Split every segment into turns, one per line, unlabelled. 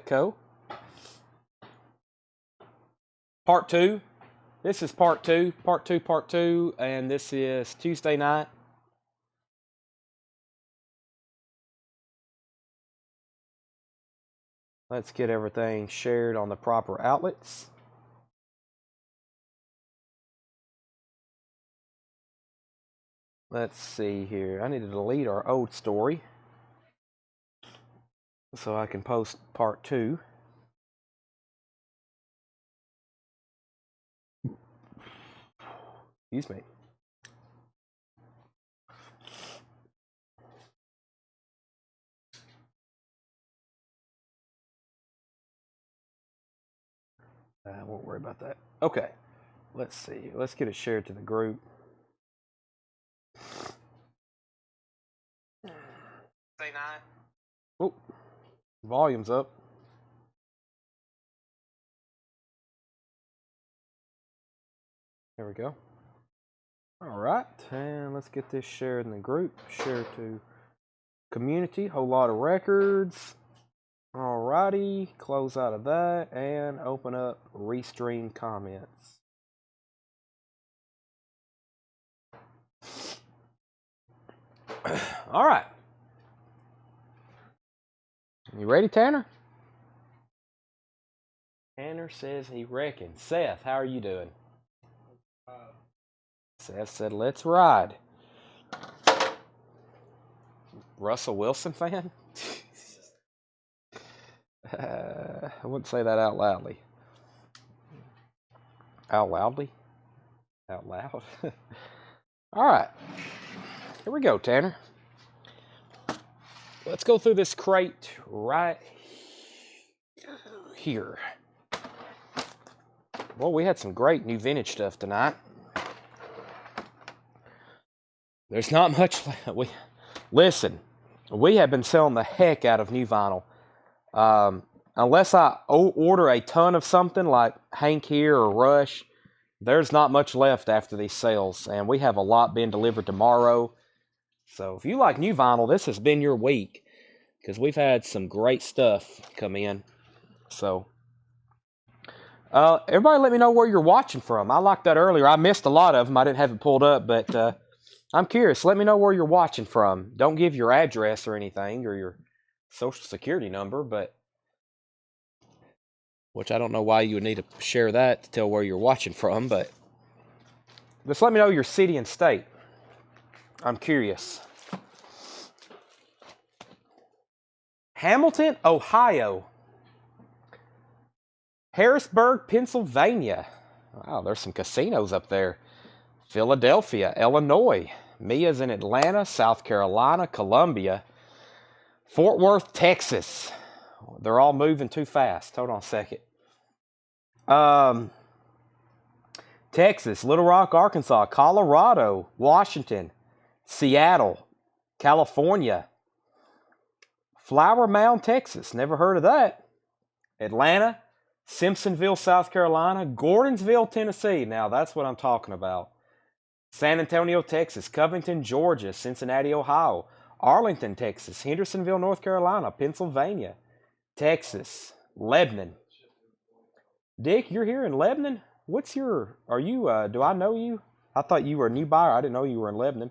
Co. Part 2. This is part 2, and this is Tuesday night. Let's get everything shared on the proper outlets. Let's see here. I need to delete our old story so I can post part 2. Excuse me. I won't worry about that. Okay, let's see. Let's get it shared to the group. Say nine. Oh, volume's up. There we go. All right, and let's get this shared in the group. Share to community, whole lot of records. All righty, close out of that and open up Restream comments. All right. You ready, Tanner? Tanner says he reckons. Seth, how are you doing? Seth said, let's ride. Russell Wilson fan? I wouldn't say that out loudly. Out loudly? Out loud? All right. Here we go, Tanner. Let's go through this crate right here. Well, we had some great new vintage stuff tonight. There's not much left. Listen, we have been selling the heck out of new vinyl. Unless I order a ton of something like Hank here or Rush, there's not much left after these sales. And we have a lot being delivered tomorrow. So if you like new vinyl, this has been your week. Because we've had some great stuff come in. So, everybody let me know where you're watching from. I liked that earlier. I missed a lot of them. I didn't have it pulled up, but I'm curious. Let me know where you're watching from. Don't give your address or anything or your social security number, but which I don't know why you would need to share that to tell where you're watching from, but just let me know your city and state. I'm curious. Hamilton, Ohio. Harrisburg, Pennsylvania. Wow, there's some casinos up there. Philadelphia, Illinois. Mia's in Atlanta, South Carolina, Columbia. Fort Worth, Texas. They're all moving too fast. Hold on a second. Texas, Little Rock, Arkansas, Colorado, Washington, Seattle, California, Flower Mound, Texas. Never heard of that. Atlanta, Simpsonville, South Carolina, Gordonsville, Tennessee. Now that's what I'm talking about. San Antonio, Texas, Covington, Georgia, Cincinnati, Ohio, Arlington, Texas, Hendersonville, North Carolina, Pennsylvania, Texas, Lebanon. Dick, you're here in Lebanon? Are you, do I know you? I thought you were a new buyer. I didn't know you were in Lebanon.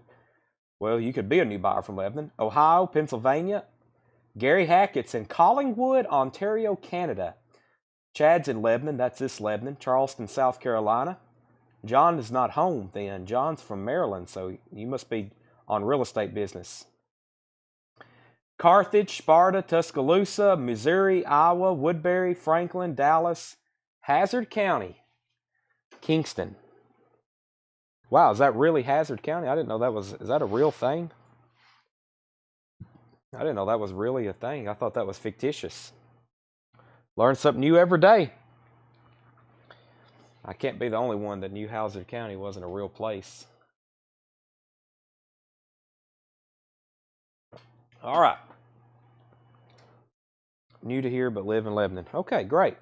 Well, you could be a new buyer from Lebanon. Ohio, Pennsylvania. Gary Hackett's in Collingwood, Ontario, Canada. Chad's in Lebanon. That's this Lebanon. Charleston, South Carolina. John is not home then. John's from Maryland, so you must be on real estate business. Carthage, Sparta, Tuscaloosa, Missouri, Iowa, Woodbury, Franklin, Dallas, Hazard County, Kingston. Wow, is that really Hazard County? I didn't know that was, is that a real thing? I didn't know that was really a thing. I thought that was fictitious. Learn something new every day. I can't be the only one that knew Hazard County wasn't a real place. All right. New to here, but live in Lebanon. Okay, great.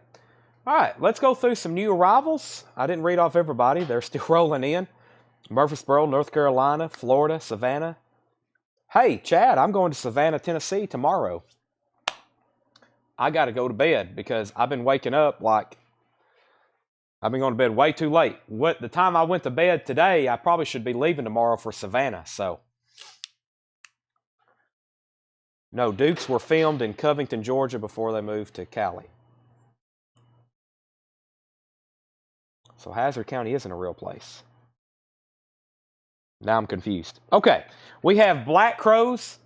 All right, let's go through some new arrivals. I didn't read off everybody. They're still rolling in. Murfreesboro, North Carolina, Florida, Savannah. Hey, Chad, I'm going to Savannah, Tennessee tomorrow. I got to go to bed because I've been waking up like I've been going to bed way too late. The time I went to bed today, I probably should be leaving tomorrow for Savannah. So, no, Dukes were filmed in Covington, Georgia before they moved to Cali. So Hazard County isn't a real place. Now I'm confused. Okay, we have Black Crowes,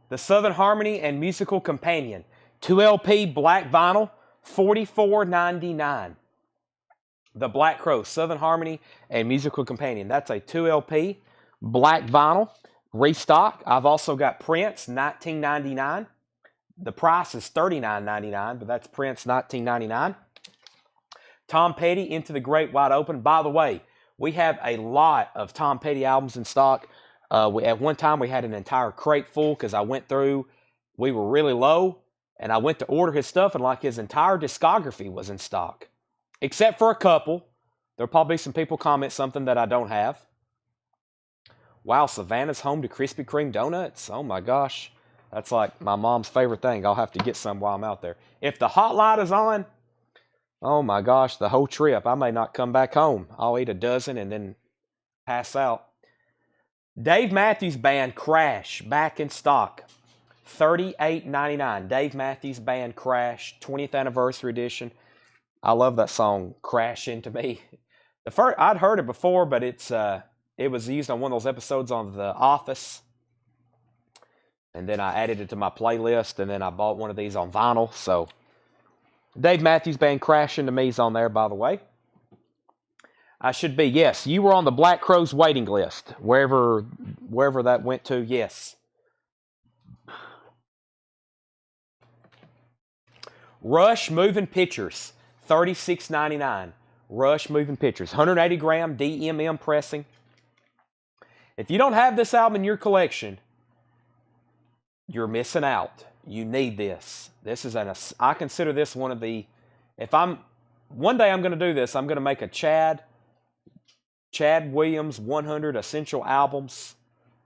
the Southern Harmony and Musical Companion. 2LP black vinyl, $44.99. The Black Crowes, Southern Harmony and Musical Companion. That's a 2LP black vinyl. Restock. I've also got Prince, $19.99. The price is $39.99, but that's Prince, $19.99. Tom Petty, Into the Great Wide Open. By the way, we have a lot of Tom Petty albums in stock. At one time, we had an entire crate full because I went through. We were really low, and I went to order his stuff, and like his entire discography was in stock. Except for a couple. There'll probably be some people comment something that I don't have. Wow, Savannah's home to Krispy Kreme donuts. Oh my gosh. That's like my mom's favorite thing. I'll have to get some while I'm out there. If the hot light is on, oh my gosh, the whole trip, I may not come back home. I'll eat a dozen and then pass out. Dave Matthews Band Crash, back in stock. $38.99. Dave Matthews Band Crash, 20th Anniversary Edition. I love that song, Crash Into Me. I'd heard it before, but it was used on one of those episodes on The Office. And then I added it to my playlist, and then I bought one of these on vinyl. So, Dave Matthews Band Crash Into Me is on there, by the way. I should be, yes. You were on the Black Crowes waiting list, wherever that went to, yes. Rush Moving Pictures, $36.99. Rush Moving Pictures, 180 gram DMM pressing. If you don't have this album in your collection, you're missing out. You need this. I consider this one of the, one day I'm going to do this, I'm going to make a Chad Williams 100 Essential Albums.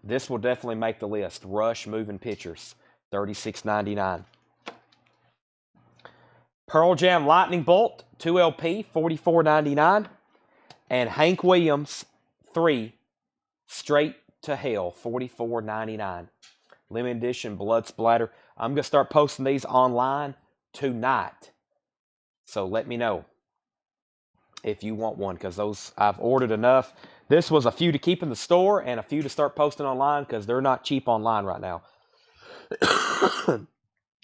This will definitely make the list. Rush Moving Pictures, $36.99. Pearl Jam Lightning Bolt, 2LP, $44.99. And Hank Williams 3, Straight to Hell, $44.99. Limited edition Blood Splatter. I'm going to start posting these online tonight. So let me know if you want one, because those I've ordered enough. This was a few to keep in the store and a few to start posting online because they're not cheap online right now.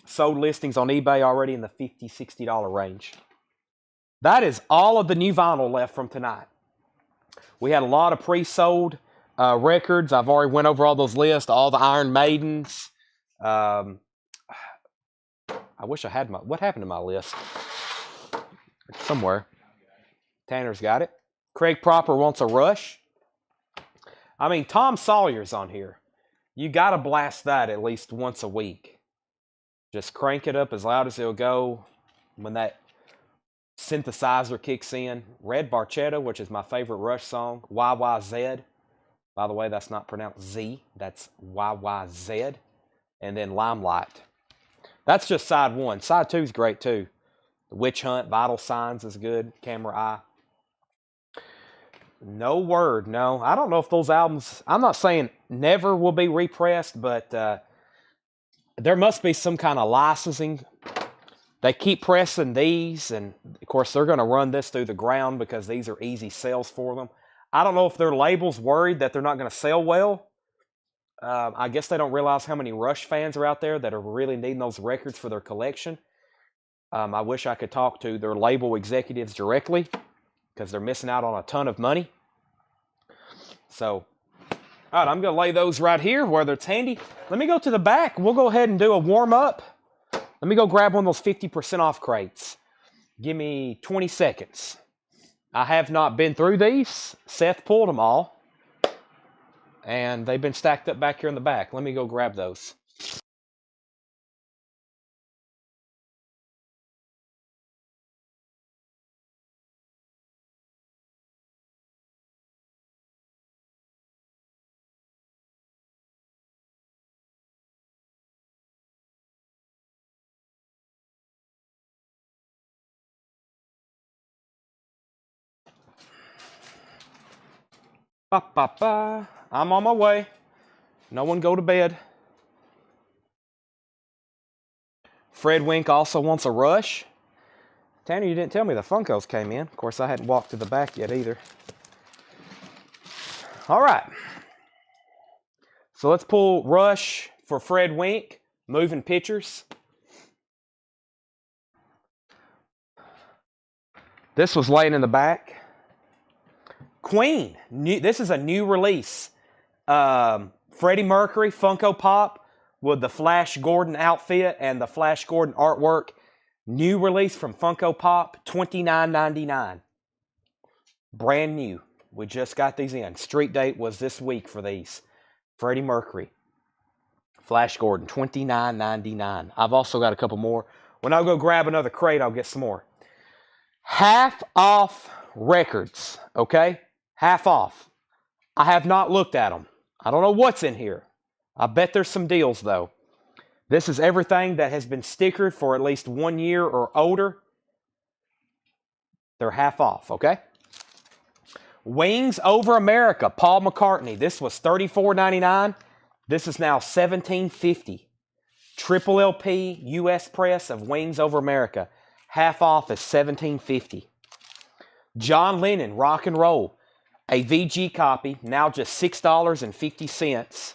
Sold listings on eBay already in the $50, $60 range. That is all of the new vinyl left from tonight. We had a lot of pre-sold records. I've already went over all those lists, all the Iron Maidens. I wish I had what happened to my list? It's somewhere. Tanner's got it. Craig Proper wants a Rush. I mean, Tom Sawyer's on here. You got to blast that at least once a week. Just crank it up as loud as it'll go when that synthesizer kicks in. Red Barchetta, which is my favorite Rush song. YYZ. By the way, that's not pronounced Z. That's YYZ. And then Limelight. That's just side one. Side two is great too. The Witch Hunt, Vital Signs is good. Camera Eye. No Word. No, I don't know if those albums, I'm not saying never will be repressed, but there must be some kind of licensing. They keep pressing these, and of course they're going to run this through the ground because these are easy sales for them. I don't know if their label's worried that they're not going to sell well. I guess they don't realize how many Rush fans are out there that are really needing those records for their collection. I wish I could talk to their label executives directly because they're missing out on a ton of money. So, all right, I'm going to lay those right here where it's handy. Let me go to the back. We'll go ahead and do a warm-up. Let me go grab one of those 50% off crates. Give me 20 seconds. I have not been through these. Seth pulled them all. And they've been stacked up back here in the back. Let me go grab those. Ba, ba, ba. I'm on my way. No one go to bed. Fred Wink also wants a rush. Tanner, you didn't tell me the Funkos came in. Of course, I hadn't walked to the back yet either. All right. So let's pull Rush for Fred Wink. Moving pictures. This was laying in the back. Queen. This is a new release. Freddie Mercury Funko Pop with the Flash Gordon outfit and the Flash Gordon artwork. New release from Funko Pop, $29.99. Brand new. We just got these in. Street date was this week for these. Freddie Mercury. Flash Gordon, $29.99. I've also got a couple more. When I go grab another crate, I'll get some more. Half off records, okay? Half off. I have not looked at them. I don't know what's in here. I bet there's some deals, though. This is everything that has been stickered for at least 1 year or older. They're half off, okay? Wings Over America, Paul McCartney. This was $34.99. This is now $17.50. Triple LP U.S. press of Wings Over America. Half off is $17.50. John Lennon, Rock and Roll. A VG copy, now just $6.50.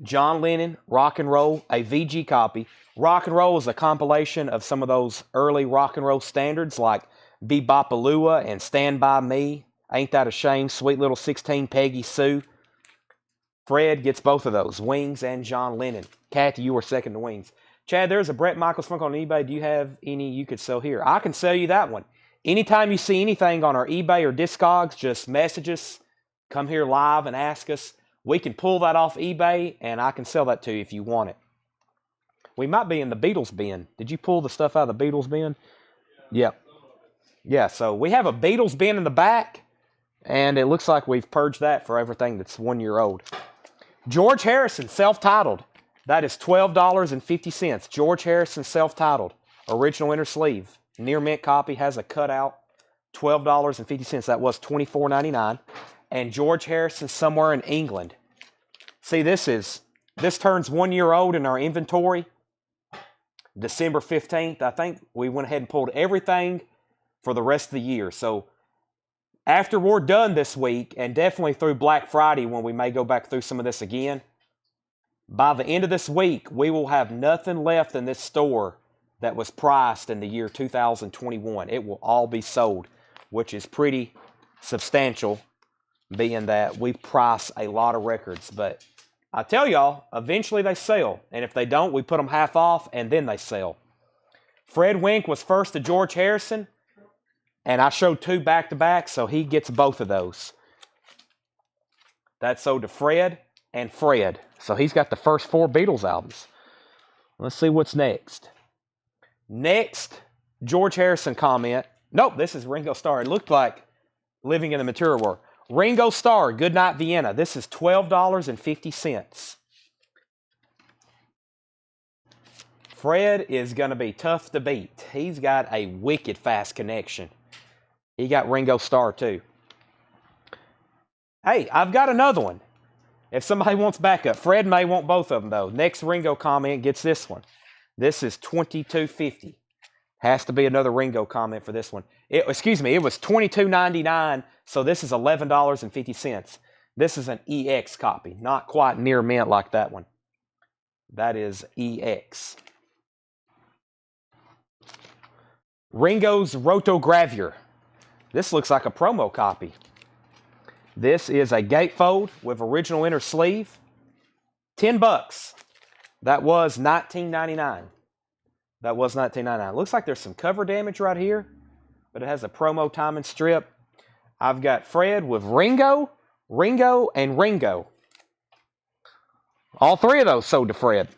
John Lennon, Rock and Roll, a VG copy. Rock and Roll is a compilation of some of those early rock and roll standards like Bebopalua and Stand By Me. Ain't That a Shame, Sweet Little 16, Peggy Sue. Fred gets both of those, Wings and John Lennon. Kathy, you were second to Wings. Chad, there's a Brett Michaels Funko on eBay. Do you have any you could sell here? I can sell you that one. Anytime you see anything on our eBay or Discogs, just message us. Come here live and ask us. We can pull that off eBay, and I can sell that to you if you want it. We might be in the Beatles bin. Did you pull the stuff out of the Beatles bin? Yeah. Yeah, so we have a Beatles bin in the back, and it looks like we've purged that for everything that's 1 year old. George Harrison, self-titled. That is $12.50. George Harrison, self-titled. Original inner sleeve. Near mint copy, has a cutout. $12.50. That was $24.99. And George Harrison, Somewhere in England. See, this turns 1 year old in our inventory. December 15th. I think we went ahead and pulled everything for the rest of the year. So after we're done this week, and definitely through Black Friday when we may go back through some of this again, by the end of this week, we will have nothing left in this store that was priced in the year 2021. It will all be sold, which is pretty substantial, being that we price a lot of records. But I tell y'all, eventually they sell. And if they don't, we put them half off and then they sell. Fred Wink was first to George Harrison. And I showed two back to back, so he gets both of those. That's sold to Fred and Fred. So he's got the first 4 Beatles albums. Let's see what's next. Next, George Harrison comment. Nope, this is Ringo Starr. It looked like Living in the Material World. Ringo Starr, Goodnight Vienna. This is $12.50. Fred is going to be tough to beat. He's got a wicked fast connection. He got Ringo Starr too. Hey, I've got another one. If somebody wants backup, Fred may want both of them though. Next Ringo comment gets this one. This is $22.50. Has to be another Ringo comment for this one. It was $22.99, so this is $11.50. This is an EX copy, not quite near mint like that one. That is EX. Ringo's Rotogravure. This looks like a promo copy. This is a gatefold with original inner sleeve. $10. That was $19.99. That was $19.99. Looks like there's some cover damage right here, but it has a promo timing strip. I've got Fred with Ringo, Ringo, and Ringo. All 3 of those sold to Fred.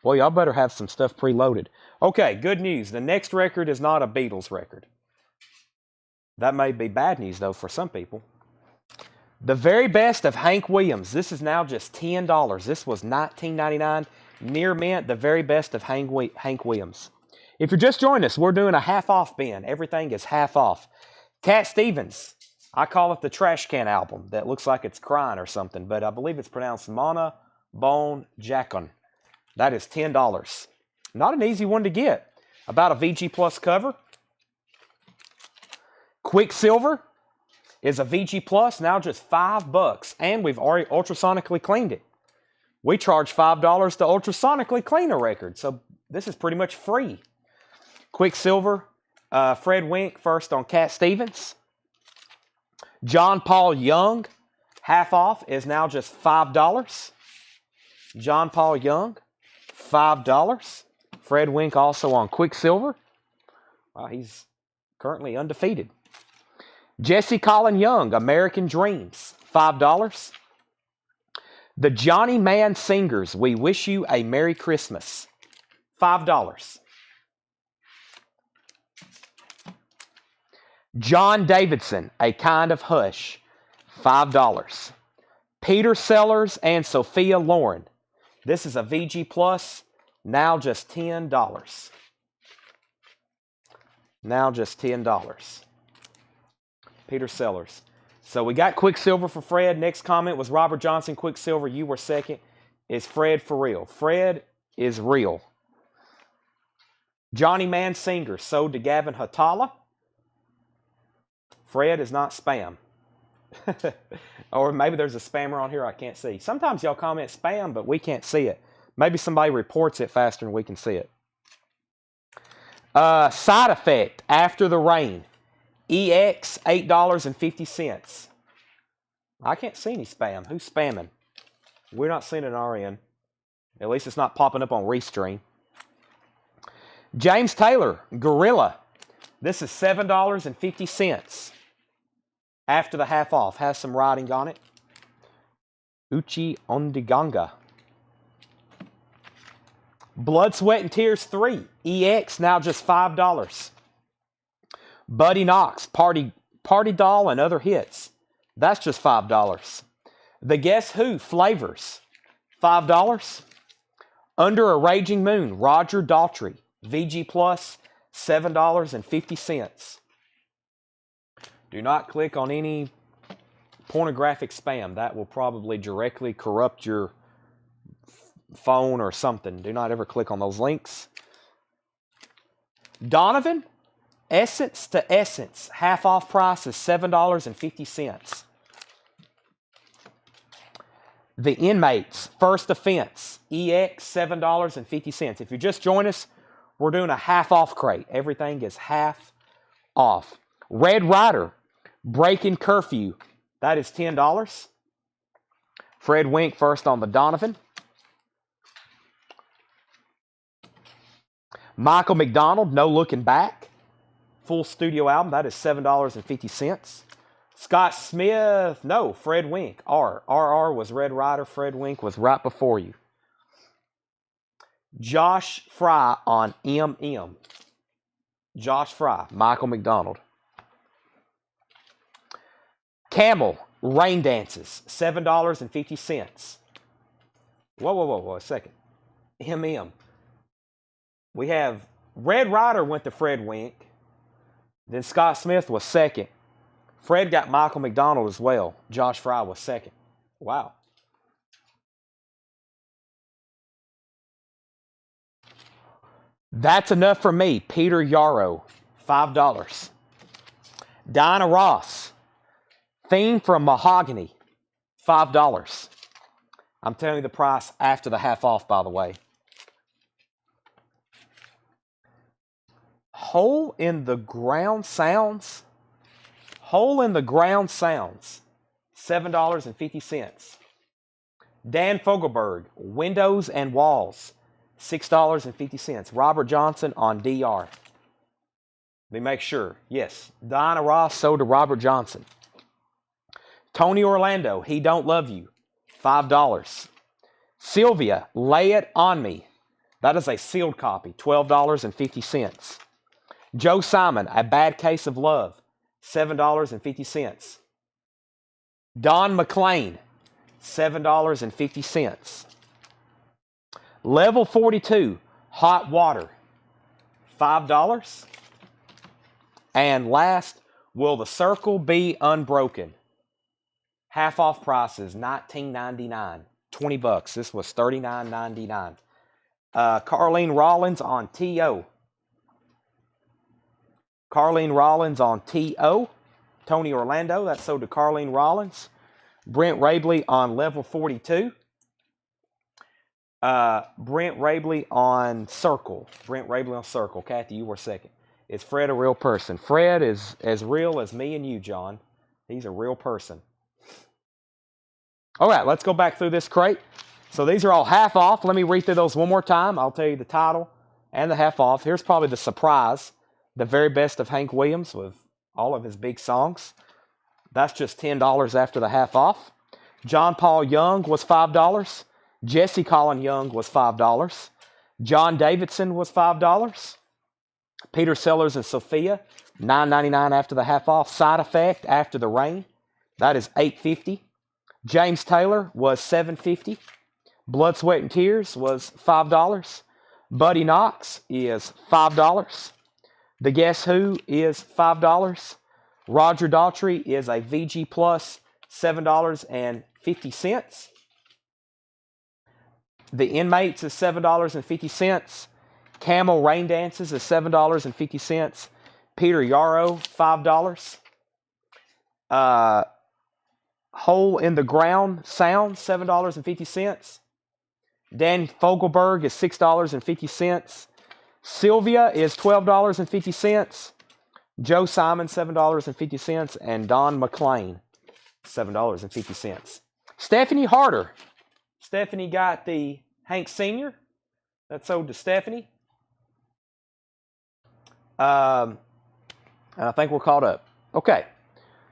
Well, y'all better have some stuff preloaded. Okay, good news. The next record is not a Beatles record. That may be bad news, though, for some people. The Very Best of Hank Williams. This is now just $10. This was $19.99. Near mint, The Very Best of Hank Williams. If you're just joining us, we're doing a half-off bin. Everything is half off. Cat Stevens. I call it the trash can album that looks like it's crying or something, but I believe it's pronounced Mana Bone Jacon. That is $10. Not an easy one to get. About a VG Plus cover. Quicksilver is a VG Plus, now just $5, and we've already ultrasonically cleaned it. We charge $5 to ultrasonically clean a record, so this is pretty much free. Quicksilver, Fred Wink first on Cat Stevens. John Paul Young, half off, is now just $5. John Paul Young, $5. Fred Wink also on Quicksilver. He's currently undefeated. Jesse Colin Young, American Dreams, $5. The Johnny Man Singers, We Wish You a Merry Christmas, $5. John Davidson, A Kind of Hush, $5. Peter Sellers and Sophia Loren. This is a VG Plus, now just $10. Now just $10. Peter Sellers. So we got Quicksilver for Fred. Next comment was Robert Johnson, Quicksilver. You were second. Is Fred for real? Fred is real. Johnny Man Singer sold to Gavin Hatala. Fred is not spam. Or maybe there's a spammer on here I can't see. Sometimes y'all comment spam, but we can't see it. Maybe somebody reports it faster than we can see it. Side Effect, After the Rain. EX, $8.50. I can't see any spam. Who's spamming? We're not seeing it on our end. At least it's not popping up on Restream. James Taylor, Gorilla. This is $7.50. After the half off. Has some writing on it. Uchi Ondiganga. Blood, Sweat, and Tears 3. EX, now just $5. Buddy Knox, Party Doll, and Other Hits. That's just $5. The Guess Who, Flavors, $5. Under a Raging Moon, Roger Daltrey, VG Plus, $7.50. Do not click on any pornographic spam. That will probably directly corrupt your phone or something. Do not ever click on those links. Donovan, Essence to Essence, half off price is $7.50. The Inmates, First Offense, EX, $7.50. If you just join us, we're doing a half off crate. Everything is half off. Red Rider, Breaking Curfew, that is $10. Fred Wink first on the Donovan. Michael McDonald, No Looking Back. Full studio album, that is $7.50. Scott Smith, no, Fred Wink, R. RR was Red Rider, Fred Wink was right before you. Josh Fry on MM. Josh Fry, Michael McDonald. Camel, Rain Dances, $7.50. Whoa, a second. MM. We have Red Rider went to Fred Wink. Then Scott Smith was second. Fred got Michael McDonald as well. Josh Fry was second. Wow. That's Enough for Me, Peter Yarrow, $5. Diana Ross, Theme from Mahogany, $5. I'm telling you the price after the half off, by the way. Hole in the Ground Sounds. Hole in the Ground Sounds, $7.50. Dan Fogelberg, Windows and Walls, $6.50. Robert Johnson on DR. Let me make sure. Yes, Diana Ross sold to Robert Johnson. Tony Orlando, He Don't Love You, $5. Sylvia, Lay It On Me. That is a sealed copy, $12.50. Joe Simon, A Bad Case of Love, $7.50. Don McLean, $7.50. Level 42, Hot Water, $5. And last, Will the circle be unbroken? Half off prices, $19.99. $20. This was $39.99. Carlene Rollins on TO. Carlene Rollins on TO. Tony Orlando, that's sold to Carlene Rollins. Brent Rabley on level 42. Brent Rabley on Circle. Brent Rabley on Circle. Kathy, you were second. Is Fred a real person? Fred is as real as me and you, John. He's a real person. All right, let's go back through this crate. So these are all half off. Let me read through those one more time. I'll tell you the title and the half off. Here's probably the surprise. The very best of Hank Williams with all of his big songs. That's just $10 after the half off. John Paul Young was $5. Jesse Colin Young was $5. John Davidson was $5. Peter Sellers and Sophia, $9.99 after the half off. Side Effect After the Rain, that is $8.50. James Taylor was $7.50. Blood, Sweat, and Tears was $5. Buddy Knox is $5. The Guess Who is $5. Roger Daltrey is a VG Plus, $7.50. The Inmates is $7.50. Camel Rain Dances is $7.50. Peter Yarrow, $5. Hole in the Ground Sound, $7.50. Dan Fogelberg is $6.50. Sylvia is $12.50. Joe Simon, $7.50. And Don McLean, $7.50. Stephanie Harder. Stephanie got the Hank Sr. That's sold to Stephanie. And I think we're caught up. Okay.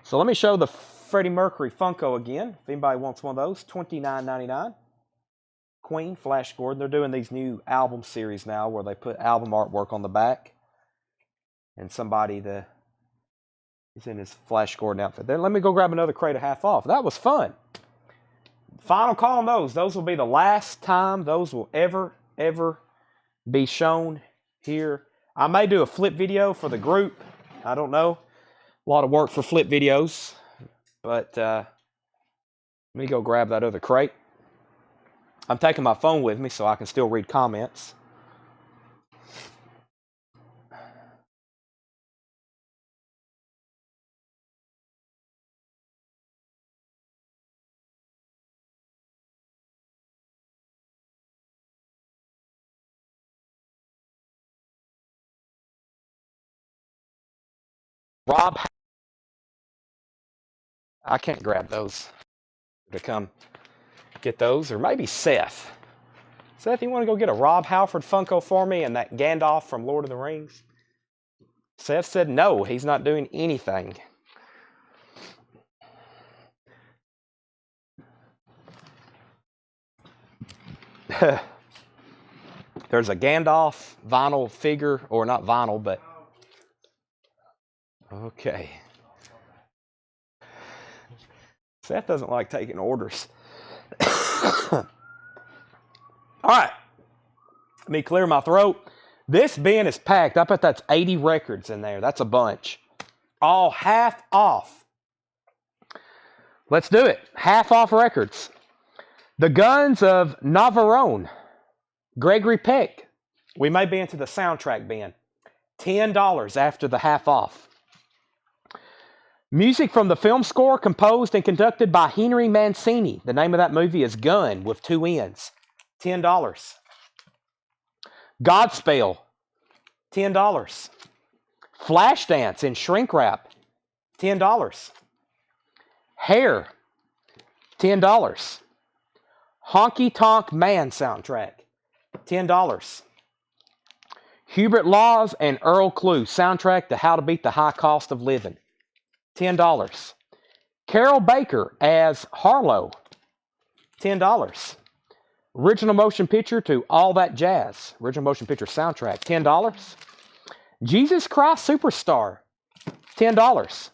So let me show the Freddie Mercury Funko again. If anybody wants one of those, $29.99. Queen, Flash Gordon. They're doing these new album series now where they put album artwork on the back. And somebody is in his Flash Gordon outfit. Then let me go grab another crate of half off. That was fun. Final call on those. Those will be the last time those will ever be shown here. I may do a flip video for the group. I don't know. A lot of work for flip videos. But let me go grab that other crate. I'm taking my phone with me so I can still read comments. Rob, I can't grab those to come get those, or maybe Seth. Seth, you want to go get a Rob Halford Funko for me and that Gandalf from Lord of the Rings? Seth said no, he's not doing anything. There's a Gandalf vinyl figure, or not vinyl, but okay. Seth doesn't like taking orders. All right. Let me clear my throat. This bin is packed. I bet that's 80 records in there. That's a bunch. All half off. Let's do it. Half off records. The Guns of Navarone. Gregory Peck. We may be into the soundtrack bin. $10 after the half off. Music from the film score composed and conducted by Henry Mancini. The name of that movie is Gun with 2 N's. $10. Godspell. $10. Flashdance in shrink wrap. $10. Hair. $10. Honky Tonk Man soundtrack. $10. Hubert Laws and Earl Klugh soundtrack to How to Beat the High Cost of Living. $10. Carol Baker as Harlow. $10. Original motion picture to All That Jazz. Original motion picture soundtrack. $10. Jesus Christ Superstar. $10.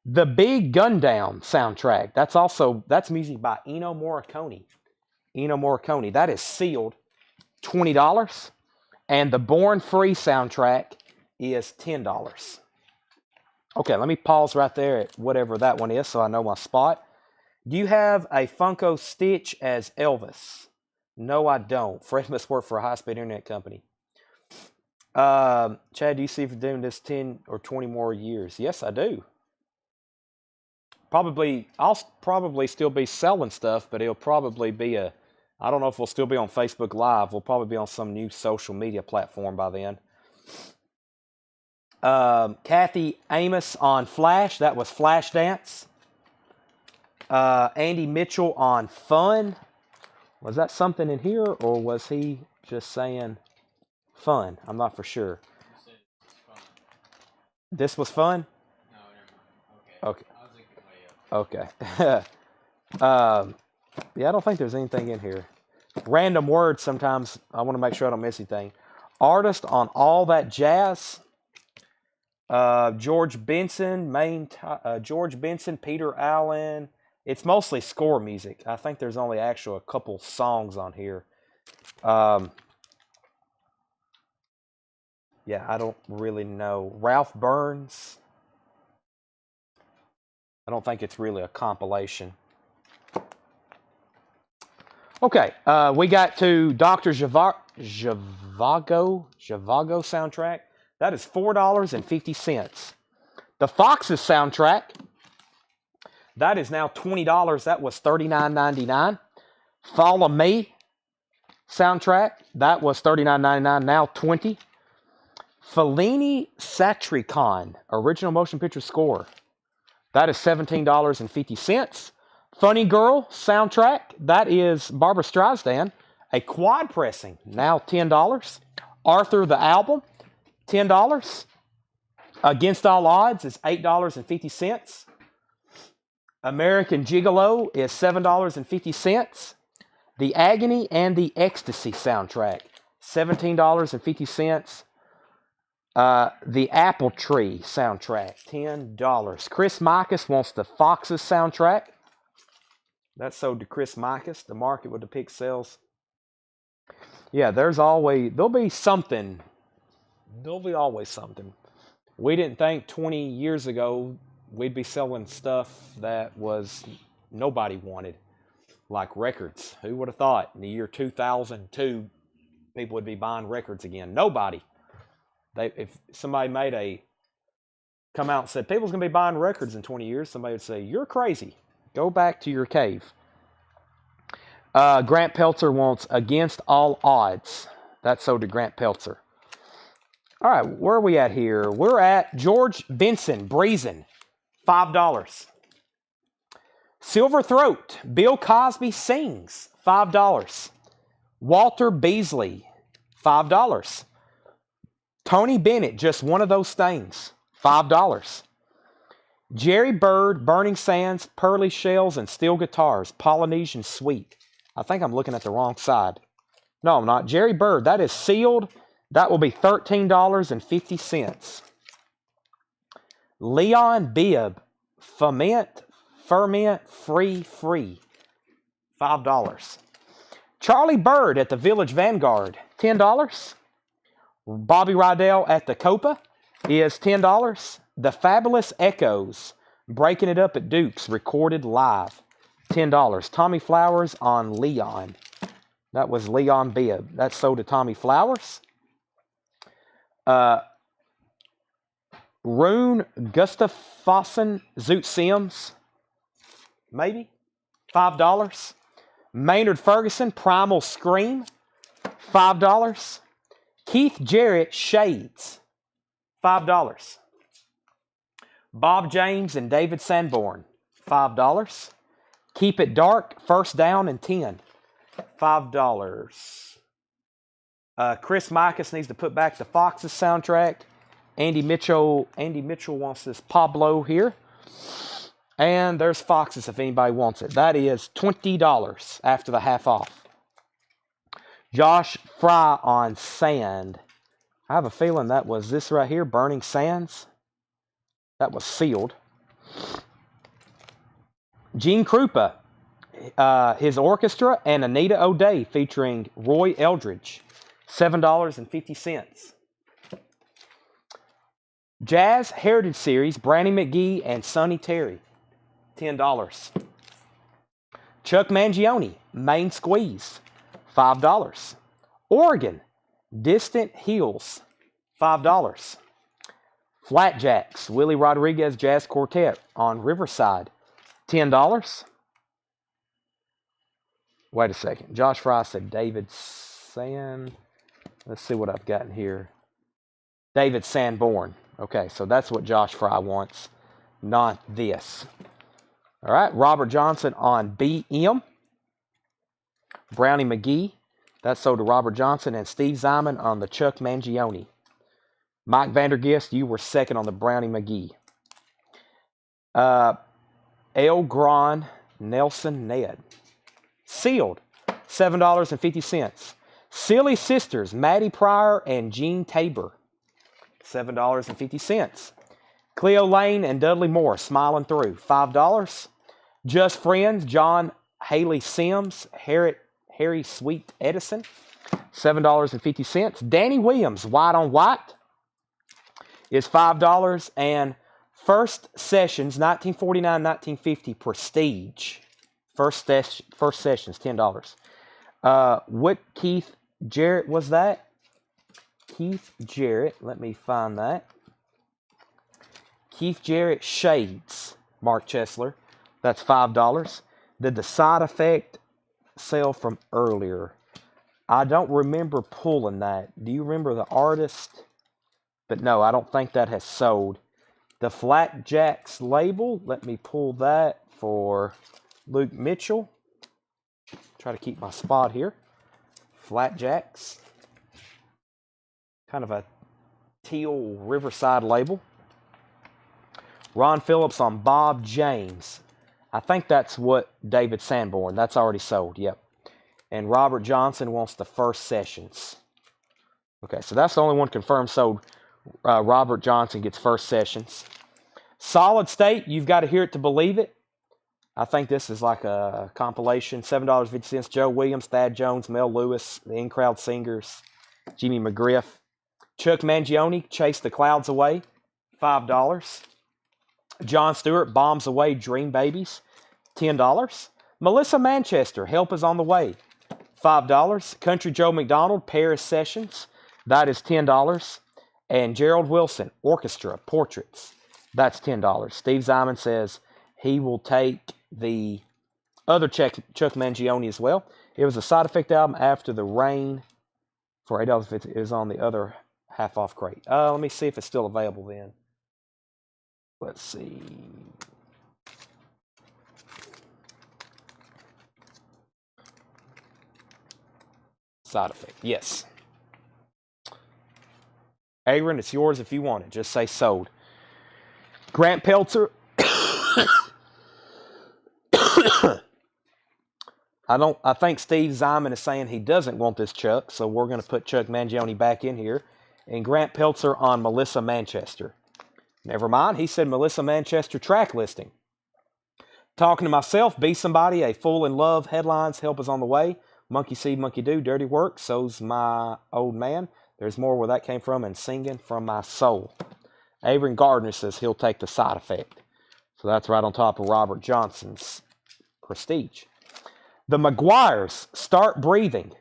The Big Gun Down soundtrack. That's music by Ennio Morricone. Ennio Morricone. That is sealed. $20. And the Born Free soundtrack is $10. Okay, let me pause right there at whatever that one is so I know my spot. Do you have a Funko Stitch as Elvis? No, I don't. Fred must work for a high-speed internet company. Chad, do you see if you're doing this 10 or 20 more years? Yes, I do. I'll probably still be selling stuff, but it'll probably be I don't know if we'll still be on Facebook Live. We'll probably be on some new social media platform by then. Kathy Amos on Flash. That was Flashdance. Andy Mitchell on Fun. Was that something in here, or was he just saying fun? I'm not for sure. This was fun?
No, never mind. Okay.
Okay. Yeah, I don't think there's anything in here. Random words sometimes. I want to make sure I don't miss anything. Artist on All That Jazz. George Benson, Peter Allen. It's mostly score music. I think there's only actually a couple songs on here. Yeah, I don't really know. Ralph Burns. I don't think it's really a compilation. Okay, we got to Dr. Zhivago soundtrack. That is $4.50. The Foxes soundtrack, that is now $20. That was $39.99. Follow Me soundtrack, that was $39.99, now $20. Fellini Satricon, original motion picture score, that is $17.50. Funny Girl soundtrack, that is Barbra Streisand, a quad pressing, now $10. Arthur the album, $10. Against All Odds is $8.50. American Gigolo is $7.50. The Agony and the Ecstasy soundtrack, $17.50. The Apple Tree soundtrack, $10. Chris Micus wants the Foxes soundtrack. That's sold to Chris Micus. The market would depict sales. Yeah, there'll be something. There'll be always something. We didn't think 20 years ago we'd be selling stuff that was nobody wanted, like records. Who would have thought in the year 2002 people would be buying records again? Nobody. If somebody come out and said people's going to be buying records in 20 years, somebody would say, you're crazy. Go back to your cave. Grant Peltzer wants Against All Odds. That's sold to Grant Peltzer. All right, where are we at here? We're at George Benson, Breezin', $5. Silver Throat, Bill Cosby Sings, $5. Walter Beasley, $5. Tony Bennett, Just One of Those Things, $5. Jerry Bird, Burning Sands, Pearly Shells, and Steel Guitars, Polynesian Suite. I think I'm looking at the wrong side. No, I'm not. Jerry Bird, that is sealed. That will be $13.50. Leon Bibb, Ferment, Free, $5. Charlie Bird at the Village Vanguard, $10. Bobby Rydell at the Copa is $10. The Fabulous Echoes, Breaking It Up at Duke's, recorded live, $10. Tommy Flowers on Leon. That was Leon Bibb. That's sold to Tommy Flowers. Rune Gustafsson, Zoot Sims, maybe, $5. Maynard Ferguson, Primal Scream, $5. Keith Jarrett, Shades, $5. Bob James and David Sanborn, $5. Keep It Dark, First Down and 10, $5. Chris Micus needs to put back the Foxes soundtrack. Andy Mitchell wants this Pablo here. And there's Foxes if anybody wants it. That is $20 after the half off. Josh Fry on Sand. I have a feeling that was this right here, Burning Sands. That was sealed. Gene Krupa, his orchestra, and Anita O'Day featuring Roy Eldridge, $7.50. Jazz Heritage Series, Brownie McGee and Sonny Terry, $10. Chuck Mangione, Main Squeeze, $5. Oregon, Distant Hills, $5. Flatjacks, Willie Rodriguez Jazz Quartet on Riverside, $10. Wait a second. Josh Fry said David Sand. Let's see what I've gotten here. David Sanborn. Okay, so that's what Josh Fry wants, not this. All right, Robert Johnson on BM. Brownie McGee, that's sold to Robert Johnson, and Steve Zyman on the Chuck Mangione. Mike Vandergist, you were second on the Brownie McGee. El Gran Nelson Ned. Sealed, $7.50. Silly Sisters, Maddie Pryor and Gene Tabor, $7.50. Cleo Lane and Dudley Moore, Smiling Through, $5. Just Friends, John Haley Sims, Harry Sweet Edison, $7.50. Danny Williams, White on White, is $5. And First Sessions, 1949-1950 Prestige. First Sessions, $10. What Keith Jarrett was that? Keith Jarrett, let me find that. Keith Jarrett Shades, Mark Chesler, that's $5. Did the Side Effect sell from earlier? I don't remember pulling that. Do you remember the artist? But no, I don't think that has sold. The Flatjacks label, let me pull that for Luke Mitchell. Try to keep my spot here. Flatjacks. Kind of a teal Riverside label. Ron Phillips on Bob James. I think that's what David Sanborn. That's already sold. Yep. And Robert Johnson wants the First Sessions. Okay, so that's the only one confirmed sold. Robert Johnson gets First Sessions. Solid State, You've Got to Hear It to Believe It. I think this is like a compilation. $7.50. Joe Williams, Thad Jones, Mel Lewis, the In-Crowd Singers, Jimmy McGriff. Chuck Mangione, Chase the Clouds Away, $5. John Stewart, Bombs Away, Dream Babies, $10. Melissa Manchester, Help Is on the Way, $5. Country Joe McDonald, Paris Sessions, that is $10. And Gerald Wilson, Orchestra, Portraits, that's $10. Steve Zyman says he will take the other Chuck Mangione as well. It was a Side Effect album, After the Rain, for $8.50. It was on the other half off crate. Let me see if it's still available then. Let's see. Side Effect, yes. Aaron, it's yours if you want it. Just say sold. Grant Peltzer. I think Steve Zyman is saying he doesn't want this Chuck, so we're going to put Chuck Mangione back in here. And Grant Peltzer on Melissa Manchester. Never mind, he said Melissa Manchester track listing. Talking to Myself, Be Somebody, A Fool in Love, Headlines, Help Is on the Way, Monkey See, Monkey Do, Dirty Work, So's My Old Man, There's More Where That Came From, and Singing From My Soul. Aaron Gardner says he'll take the Side Effect. So that's right on top of Robert Johnson's Prestige. The McGuires, Start Breathing.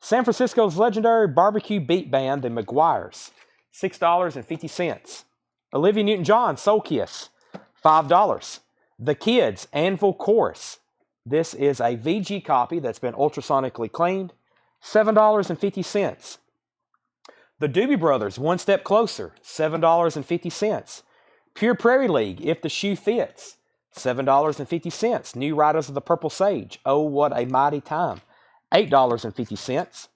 San Francisco's legendary barbecue beat band, the McGuires, $6.50. Olivia Newton-John, Soul Kiss, $5. The Kids, Anvil Chorus. This is a VG copy that's been ultrasonically cleaned, $7.50. The Doobie Brothers, One Step Closer, $7.50. Pure Prairie League, If the Shoe Fits, $7.50. New Riders of the Purple Sage, Oh What a Mighty Time, $8.50.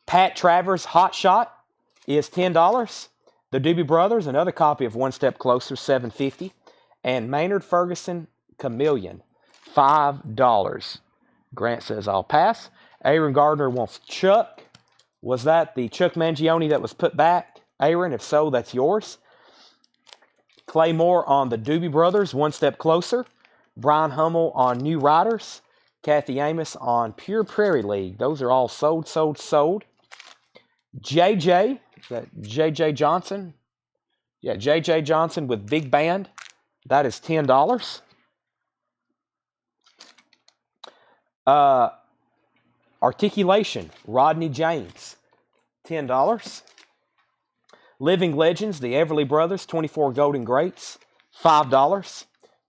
Pat Travers, Hot Shot, is $10. The Doobie Brothers, another copy of One Step Closer, $7.50. And Maynard Ferguson, Chameleon, $5. Grant says, I'll pass. Aaron Gardner wants Chuck. Was that the Chuck Mangione that was put back? Aaron, if so, that's yours. Clay Moore on the Doobie Brothers, One Step Closer. Brian Hummel on New Riders. Kathy Amos on Pure Prairie League. Those are all sold. JJ, is that JJ Johnson? Yeah, J.J. Johnson with Big Band. That is $10. Articulation, Rodney James, $10. Living Legends, the Everly Brothers, 24 Golden Greats, $5.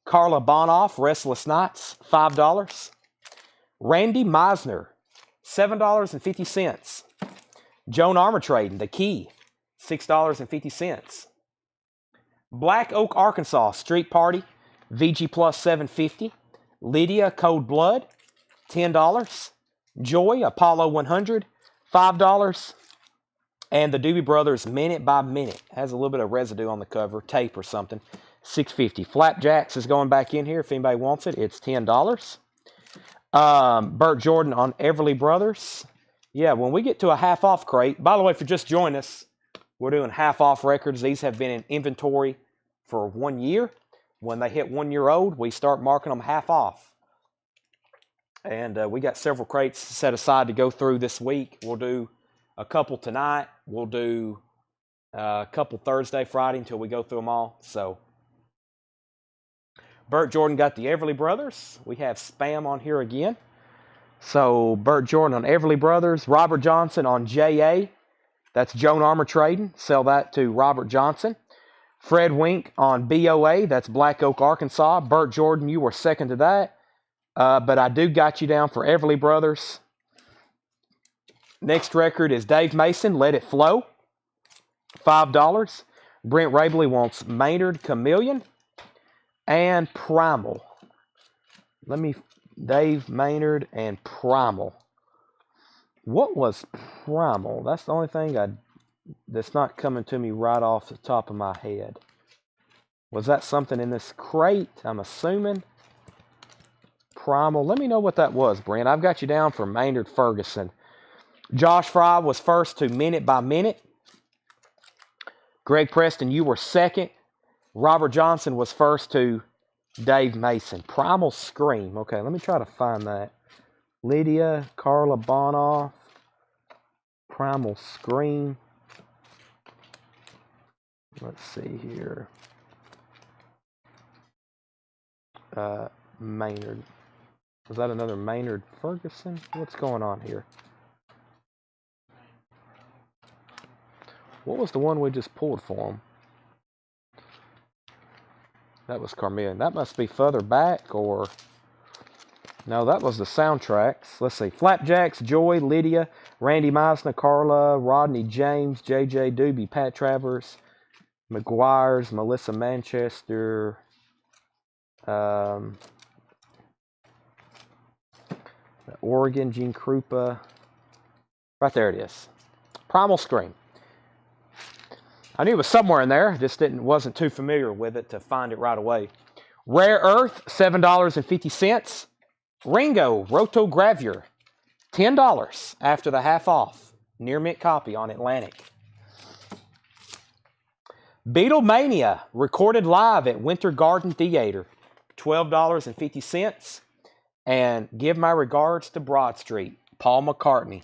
Carla Bonoff, Restless Nights, $5. Randy Meisner, $7.50. Joan Armatrading, The Key, $6.50. Black Oak, Arkansas, Street Party, VG Plus $7.50. Lydia, Cold Blood, $10. Joy, Apollo 100, $5. And the Doobie Brothers, Minute by Minute, has a little bit of residue on the cover, tape or something, $6.50. Flapjacks is going back in here if anybody wants it. It's $10. Burt Jordan on Everly Brothers. Yeah, when we get to a half-off crate, by the way, if you just joined us, we're doing half-off records. These have been in inventory for 1 year. When they hit 1 year old, we start marking them half off. And we got several crates set aside to go through this week. We'll do a couple tonight. We'll do a couple Thursday, Friday until we go through them all. So Burt Jordan got the Everly Brothers. We have Spam on here again. So Burt Jordan on Everly Brothers. Robert Johnson on JA. That's Joan Armatrading. Sell that to Robert Johnson. Fred Wink on BOA. That's Black Oak, Arkansas. Burt Jordan, you were second to that. But I do got you down for Everly Brothers. Next record is Dave Mason, Let It Flow, $5. Brent Rabley wants Maynard, Chameleon, and Primal. Dave Maynard and Primal. What was Primal? That's the only thing that's not coming to me right off the top of my head. Was that something in this crate? I'm assuming. Primal. Let me know what that was, Brent. I've got you down for Maynard Ferguson. Josh Fry was first to Minute by Minute. Greg Preston, you were second. Robert Johnson was first to Dave Mason. Primal Scream. Okay, let me try to find that. Lydia, Carla Bonoff, Primal Scream. Let's see here. Maynard. Was that another Maynard Ferguson? What's going on here? What was the one we just pulled for him? That was Carmelian. That must be further back, or... No, that was the soundtracks. Let's see. Flapjacks, Joy, Lydia, Randy Meisner, Carla, Rodney James, J.J. Doobie, Pat Travers, McGuire's, Melissa Manchester, Oregon, Gene Krupa. Right there it is. Primal Scream. I knew it was somewhere in there. Just wasn't too familiar with it to find it right away. Rare Earth, $7.50. Ringo, Rotogravure, $10 after the half off. Near mint copy on Atlantic. Beatlemania, recorded live at Winter Garden Theater, $12.50. And Give My Regards to Broad Street, Paul McCartney,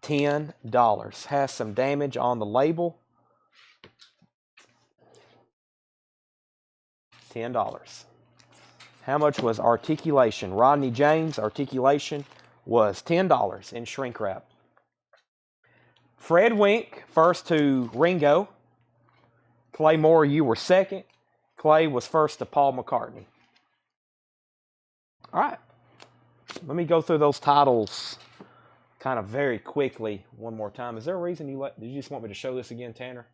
$10. Has some damage on the label. $10. How much was Articulation? Rodney James, Articulation was $10 in shrink wrap. Fred Wink, first to Ringo. Clay Moore, you were second. Clay was first to Paul McCartney. All right. Let me go through those titles kind of very quickly one more time. Is there a reason did you just want me to show this again, Tanner?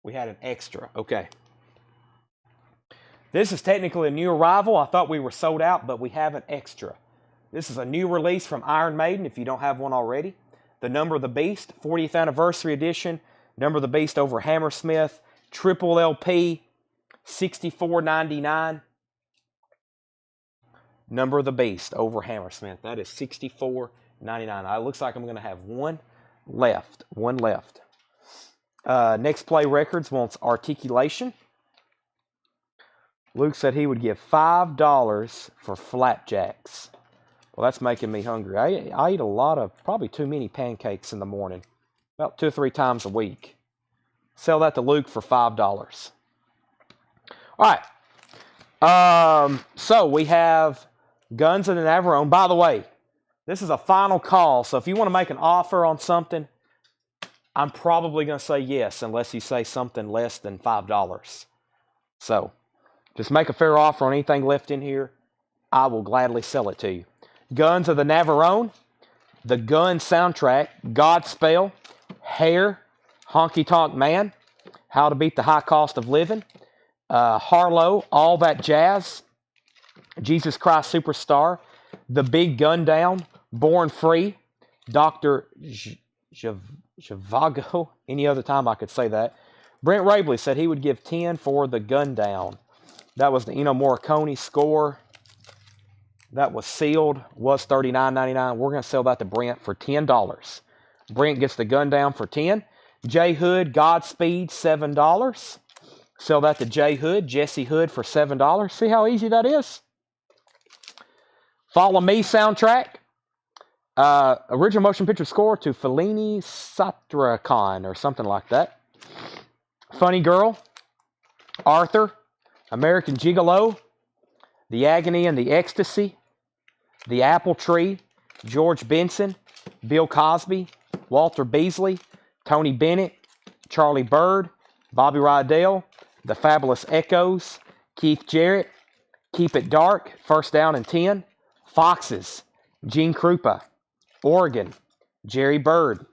We had an extra. Okay. This is technically a new arrival. I thought we were sold out, but we have an extra. This is a new release from Iron Maiden, if you don't have one already. The Number of the Beast, 40th Anniversary Edition. Number of the Beast over Hammersmith. Triple LP, $64.99. Number of the Beast over Hammersmith. That is $64.99. It looks like I'm going to have one left. One left. Next Play Records wants Articulation. Luke said he would give $5 for flapjacks. Well, that's making me hungry. I eat a lot of, probably too many pancakes in the morning. About 2 or 3 times a week. Sell that to Luke for $5. All right. So we have Guns of the Navarone. By the way, this is a final call. So if you want to make an offer on something, I'm probably going to say yes, unless you say something less than $5. So just make a fair offer on anything left in here. I will gladly sell it to you. Guns of the Navarone, the Gun soundtrack, Godspell, Hair, Honky Tonk Man, How to Beat the High Cost of Living, Harlow, All That Jazz, Jesus Christ Superstar, The Big Gun Down, Born Free, Dr. Zhivago. Any other time I could say that. Brent Rabley said he would give 10 for The Gun Down. That was the Ennio Morricone score. That was sealed, was $39.99. We're going to sell that to Brent for $10. Brent gets The Gun Down for 10. J Hood, Godspeed, $7. Sell that to J Hood, Jesse Hood for $7. See how easy that is? Follow Me soundtrack. Original motion picture score to Fellini Satricon or something like that. Funny Girl. Arthur. American Gigolo. The Agony and the Ecstasy. The Apple Tree. George Benson. Bill Cosby. Walter Beasley. Tony Bennett. Charlie Bird. Bobby Rydell. The Fabulous Echoes. Keith Jarrett. Keep It Dark. First Down and 10. Foxes. Gene Krupa. Oregon. Jerry Bird.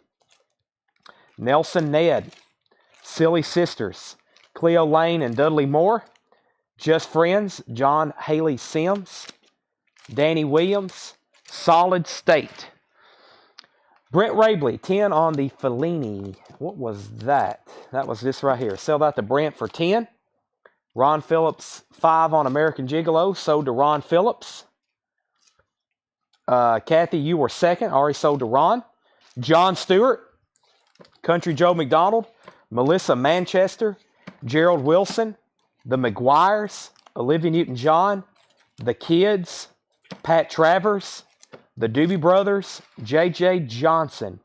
Nelson Ned. Silly Sisters. Cleo Lane and Dudley Moore. Just Friends. John Haley Sims. Danny Williams. Solid State. Brent Rabley, 10 on the Fellini. What was that? That was this right here. Sell that to Brent for 10. Ron Phillips, 5 on American Gigolo. Sold to Ron Phillips. Kathy, you were second. Already sold to Ron. John Stewart. Country Joe McDonald. Melissa Manchester. Gerald Wilson. The McGuires. Olivia Newton-John. The Kids. Pat Travers. The Doobie Brothers. J.J. Johnson.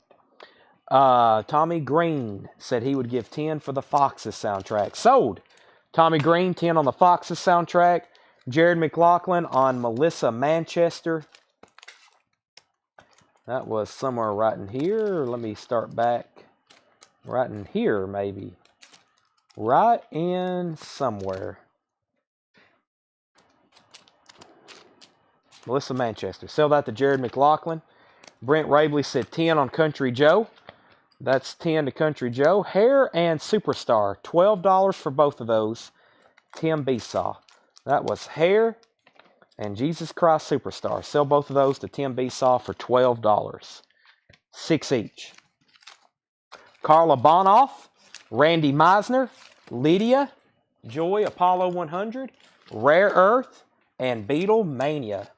Tommy Green said he would give 10 for the Foxes soundtrack. Sold. Tommy Green, 10 on the Foxes soundtrack. Jared McLaughlin on Melissa Manchester. That was somewhere right in here. Let me start back. Right in here, maybe. Right in somewhere. Melissa Manchester. Sell that to Jared McLaughlin. Brent Rabley said 10 on Country Joe. That's 10 to Country Joe. Hair and Superstar. $12 for both of those. Tim Besaw. That was Hair and Jesus Christ Superstar. Sell both of those to Tim Besaw for $12. 6 each. Carla Bonoff. Randy Meisner. Lydia. Joy Apollo 100. Rare Earth. And Beatlemania.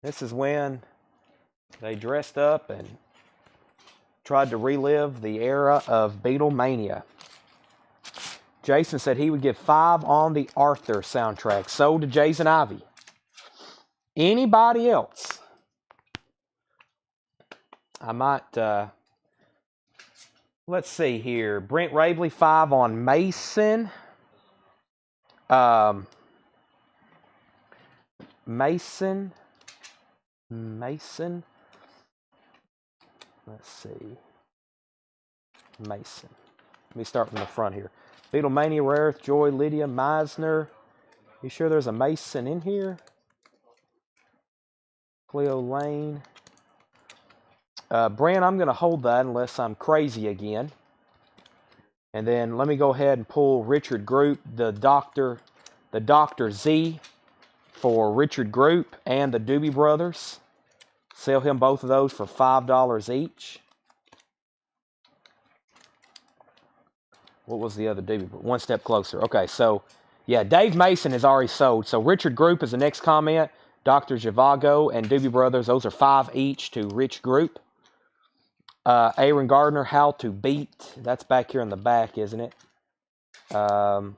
This is when they dressed up and tried to relive the era of Beatlemania. Jason said he would give 5 on the Arthur soundtrack. Sold to Jason Ivy. Anybody else? I might, let's see here. Brent Rabley, 5 on Mason. Mason. Let's see. Mason. Let me start from the front here. Beatlemania, Rare Earth, Joy, Lydia, Meisner. You sure there's a Mason in here? Cleo Lane. Brand, I'm going to hold that unless I'm crazy again. And then let me go ahead and pull Richard Group, the Dr. Z for Richard Group and the Doobie Brothers. Sell him both of those for $5 each. What was the other Doobie? One Step Closer. Okay, so yeah, Dave Mason is already sold. So Richard Group is the next comment. Dr. Zhivago and Doobie Brothers, those are 5 each to Rich Group. Aaron Gardner, How to Beat. That's back here in the back, isn't it? How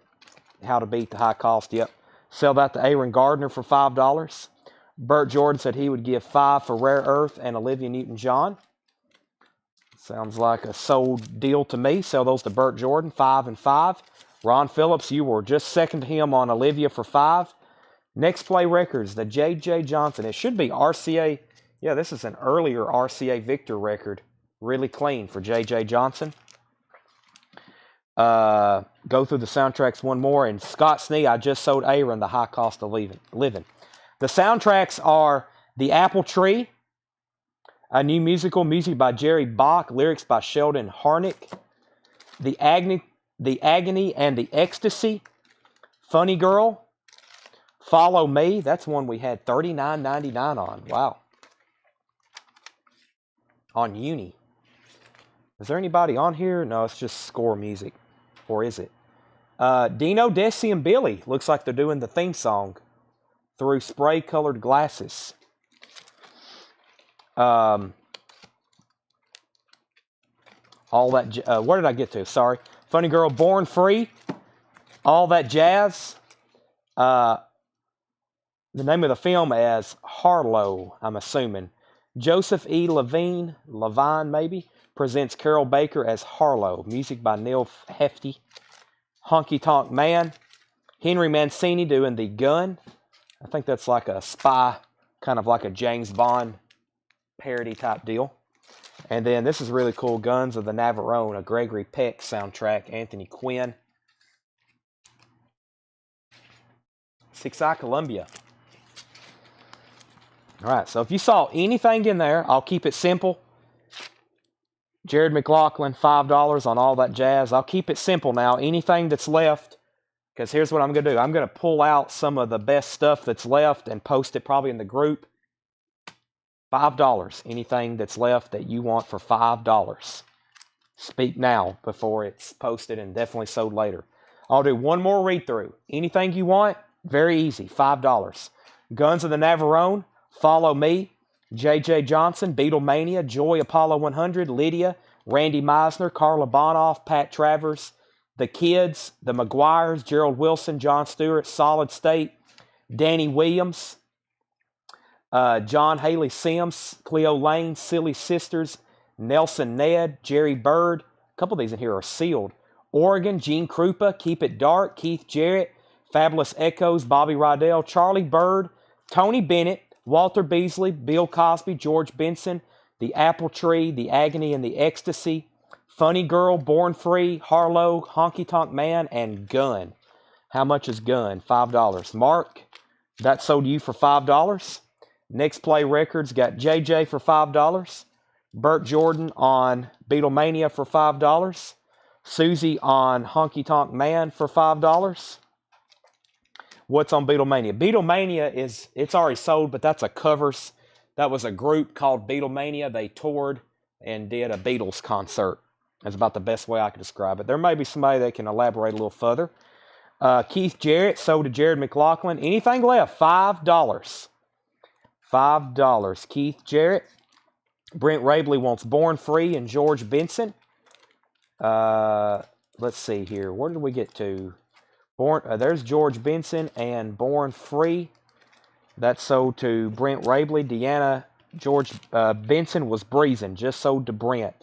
to Beat the High Cost. Yep. Sell that to Aaron Gardner for $5. Burt Jordan said he would give 5 for Rare Earth and Olivia Newton-John. Sounds like a sold deal to me. Sell those to Burt Jordan, 5 and 5. Ron Phillips, you were just second to him on Olivia for 5. Next Play Records, the J.J. Johnson. It should be RCA. Yeah, this is an earlier RCA Victor record. Really clean for J.J. Johnson. Go through the soundtracks one more. And Scott Snee, I just sold Aaron the High Cost of Living. The soundtracks are The Apple Tree, a new music by Jerry Bach, lyrics by Sheldon Harnick. The Agony and the Ecstasy, Funny Girl, Follow Me. That's one we had $39.99 on. Wow. On Uni. Is there anybody on here? No, it's just score music. Or is it? Dino, Desi, and Billy. Looks like they're doing the theme song through spray-colored glasses. All that. Where did I get to? Sorry. Funny Girl, Born Free. All That Jazz. The name of the film as Harlow, I'm assuming. Joseph E. Levine maybe, presents Carol Baker as Harlow. Music by Neil Hefti. Honky Tonk Man. Henry Mancini doing The Gun. I think that's like a spy, kind of like a James Bond parody type deal. And then this is really cool. Guns of the Navarone, a Gregory Peck soundtrack. Anthony Quinn. 6i Columbia. All right, so if you saw anything in there, I'll keep it simple. Jared McLaughlin, $5 on All That Jazz. I'll keep it simple now. Anything that's left, because here's what I'm going to do. I'm going to pull out some of the best stuff that's left and post it probably in the group. $5. Anything that's left that you want for $5. Speak now before it's posted and definitely sold later. I'll do one more read-through. Anything you want, very easy, $5. Guns of the Navarone, Follow Me, J.J. Johnson, Beatlemania, Joy Apollo 100, Lydia, Randy Meisner, Carla Bonoff, Pat Travers, The Kids, The McGuires, Gerald Wilson, John Stewart, Solid State, Danny Williams, John Haley Sims, Cleo Lane, Silly Sisters, Nelson Ned, Jerry Bird. A couple of these in here are sealed. Oregon, Gene Krupa, Keep It Dark, Keith Jarrett, Fabulous Echoes, Bobby Rydell, Charlie Bird, Tony Bennett, Walter Beasley, Bill Cosby, George Benson, The Apple Tree, The Agony and the Ecstasy, Funny Girl, Born Free, Harlow, Honky Tonk Man, and Gun. How much is Gun? $5. Mark, that sold you for $5. Next Play Records got JJ for $5. Burt Jordan on Beatlemania for $5. Susie on Honky Tonk Man for $5. What's on Beatlemania? Beatlemania it's already sold, but that's a covers. That was a group called Beatlemania. They toured and did a Beatles concert. That's about the best way I could describe it. There may be somebody that can elaborate a little further. Keith Jarrett sold to Jared McLaughlin. Anything left? $5. $5. Keith Jarrett. Brent Rabley wants Born Free and George Benson. Let's see here. Where did we get to? There's George Benson and Born Free. That's sold to Brent Rabley. Deanna George Benson was breezing. Just sold to Brent.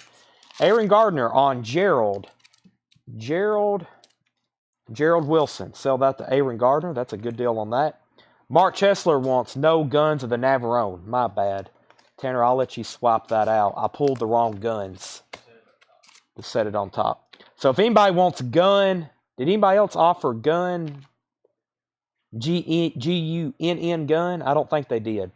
Aaron Gardner on Gerald Wilson. Sell that to Aaron Gardner. That's a good deal on that. Mark Chesler wants No Guns of the Navarone. My bad. Tanner, I'll let you swap that out. I pulled the wrong guns to set it on top. So if anybody wants Gun, did anybody else offer Gun? Gunn Gun? I don't think they did.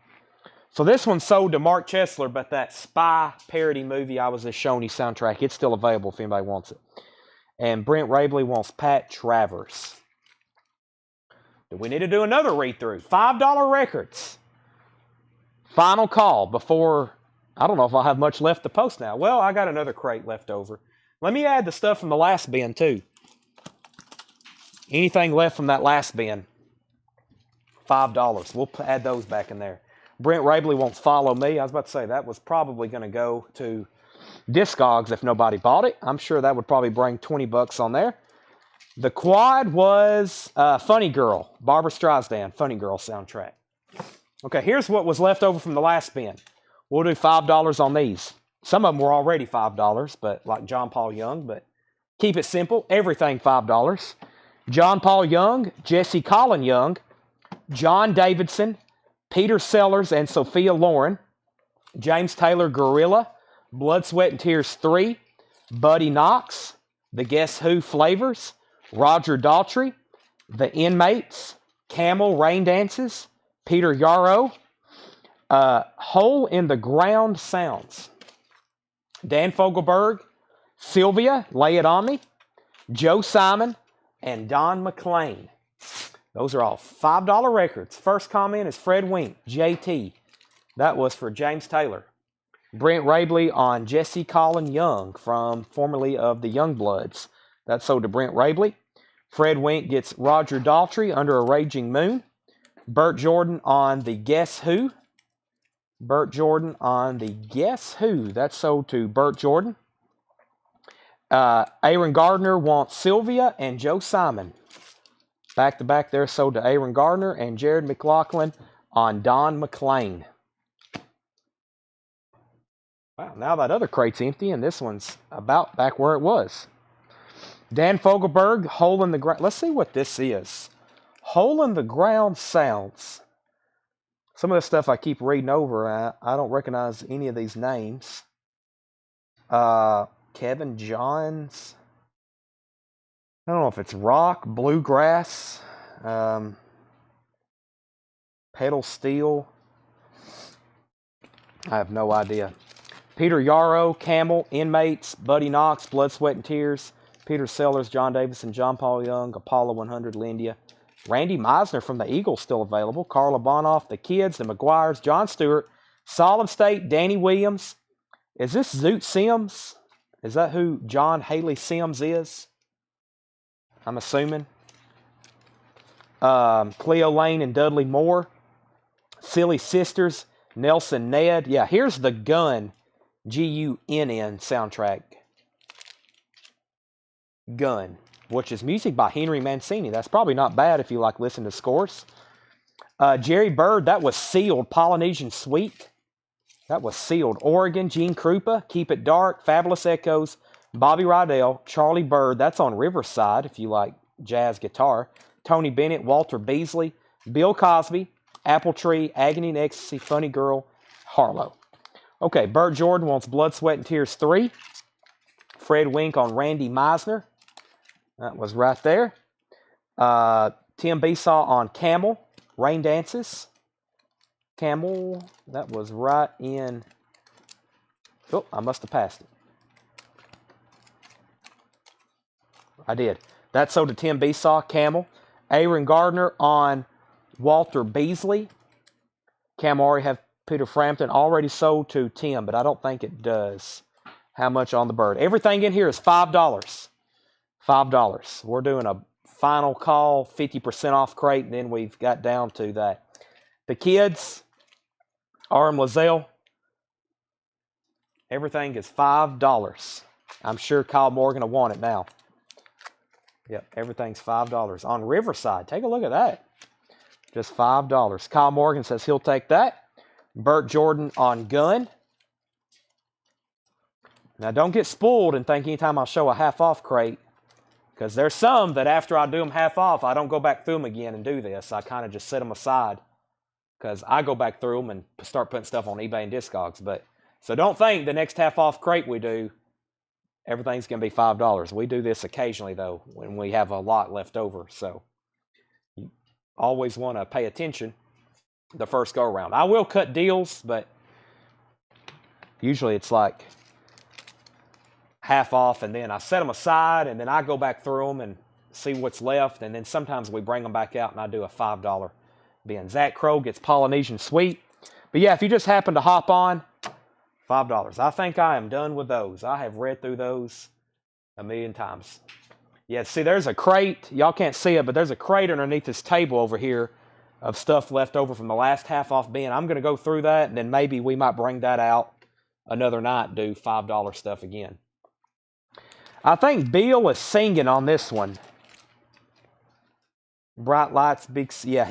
So this one sold to Mark Chesler, but that spy parody movie I was just showing you soundtrack, it's still available if anybody wants it. And Brent Rabley wants Pat Travers. Do we need to do another read-through? $5 records. Final call before, I don't know if I'll have much left to post now. Well, I got another crate left over. Let me add the stuff from the last bin too. Anything left from that last bin, $5. We'll add those back in there. Brent Rabley wants Follow Me. I was about to say that was probably going to go to Discogs if nobody bought it. I'm sure that would probably bring $20 on there. The quad was Funny Girl, Barbra Streisand, Funny Girl soundtrack. Okay, here's what was left over from the last bin. We'll do $5 on these. Some of them were already $5, but like John Paul Young, but keep it simple. Everything $5. John Paul Young, Jesse Colin Young, John Davidson, Peter Sellers and Sophia Loren, James Taylor Gorilla, Blood, Sweat, and Tears 3, Buddy Knox, The Guess Who Flavors, Roger Daltrey, The Inmates, Camel Rain Dances, Peter Yarrow, Hole in the Ground Sounds, Dan Fogelberg, Sylvia, Lay It On Me, Joe Simon, and Don McLean. Those are all $5 records. First comment is Fred Wink, JT. That was for James Taylor. Brent Rabley on Jesse Colin Young, from formerly of the Youngbloods. That's sold to Brent Rabley. Fred Wink gets Roger Daltrey, Under a Raging Moon. Burt Jordan on the Guess Who. Burt Jordan on the Guess Who. That's sold to Burt Jordan. Aaron Gardner wants Sylvia and Joe Simon. Back to back there, sold to Aaron Gardner and Jared McLaughlin on Don McLean. Wow, now that other crate's empty and this one's about back where it was. Dan Fogelberg, Hole in the Ground. Let's see what this is. Hole in the Ground Sounds. Some of the stuff I keep reading over, I don't recognize any of these names. Kevin Johns. I don't know if it's rock, bluegrass, pedal steel. I have no idea. Peter Yarrow, Camel, Inmates, Buddy Knox, Blood, Sweat, and Tears, Peter Sellers, John Davison, John Paul Young, Apollo 100, Lindia. Randy Meisner from the Eagles still available. Carla Bonoff, The Kids, The McGuires, John Stewart, Solid State, Danny Williams. Is this Zoot Sims? Is that who John Haley Sims is? I'm assuming. Cleo Lane and Dudley Moore. Silly Sisters, Nelson Ned. Yeah, here's the Gunn, Gunn soundtrack. Gunn, which is music by Henry Mancini. That's probably not bad if you like listening to scores. Jerry Bird, that was Sealed, Polynesian Suite. That was Sealed. Oregon, Gene Krupa, Keep It Dark, Fabulous Echoes, Bobby Rydell, Charlie Bird, that's on Riverside if you like jazz guitar. Tony Bennett, Walter Beasley, Bill Cosby, Apple Tree, Agony and Ecstasy, Funny Girl, Harlow. Okay, Burt Jordan wants Blood, Sweat, and Tears 3. Fred Wink on Randy Meisner. That was right there. Tim Besaw on Camel, Rain Dances. Camel, that was right in... Oh, I must have passed it. I did. That's sold to Tim Besaw, Camel. Aaron Gardner on Walter Beasley. Camel already have Peter Frampton already sold to Tim, but I don't think it does. How much on the bird? Everything in here is $5. $5. We're doing a final call, 50% off crate, and then we've got down to that. The Kids, R.M. Lazelle, everything is $5. I'm sure Kyle Morgan will want it now. Yep, everything's $5. On Riverside, take a look at that. Just $5. Kyle Morgan says he'll take that. Burt Jordan on Gunn. Now, don't get spoiled and think anytime I show a half-off crate, because there's some that after I do them half-off, I don't go back through them again and do this. I kind of just set them aside because I go back through them and start putting stuff on eBay and Discogs. So don't think the next half-off crate we do, everything's going to be $5. We do this occasionally, though, when we have a lot left over. So you always want to pay attention the first go-around. I will cut deals, but usually it's like half off, and then I set them aside, and then I go back through them and see what's left, and then sometimes we bring them back out, and I do a $5 bin. Zach Crow gets Polynesian Sweet. But yeah, if you just happen to hop on, $5. I think I am done with those. I have read through those a million times. Yeah, see, there's a crate. Y'all can't see it, but there's a crate underneath this table over here of stuff left over from the last half-off bin. I'm going to go through that, and then maybe we might bring that out another night and do $5 stuff again. I think Bill is singing on this one. Bright Lights, Big... Yeah,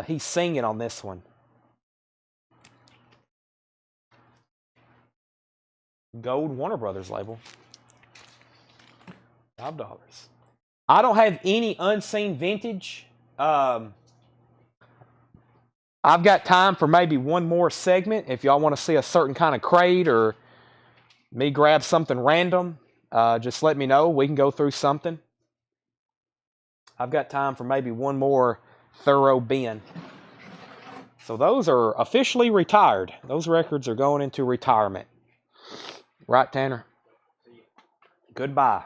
he's singing on this one. Gold Warner Brothers label. $5. I don't have any unseen vintage. I've got time for maybe one more segment. If y'all want to see a certain kind of crate or me grab something random, just let me know. We can go through something. I've got time for maybe one more thorough bin. So those are officially retired. Those records are going into retirement. Right, Tanner? Goodbye.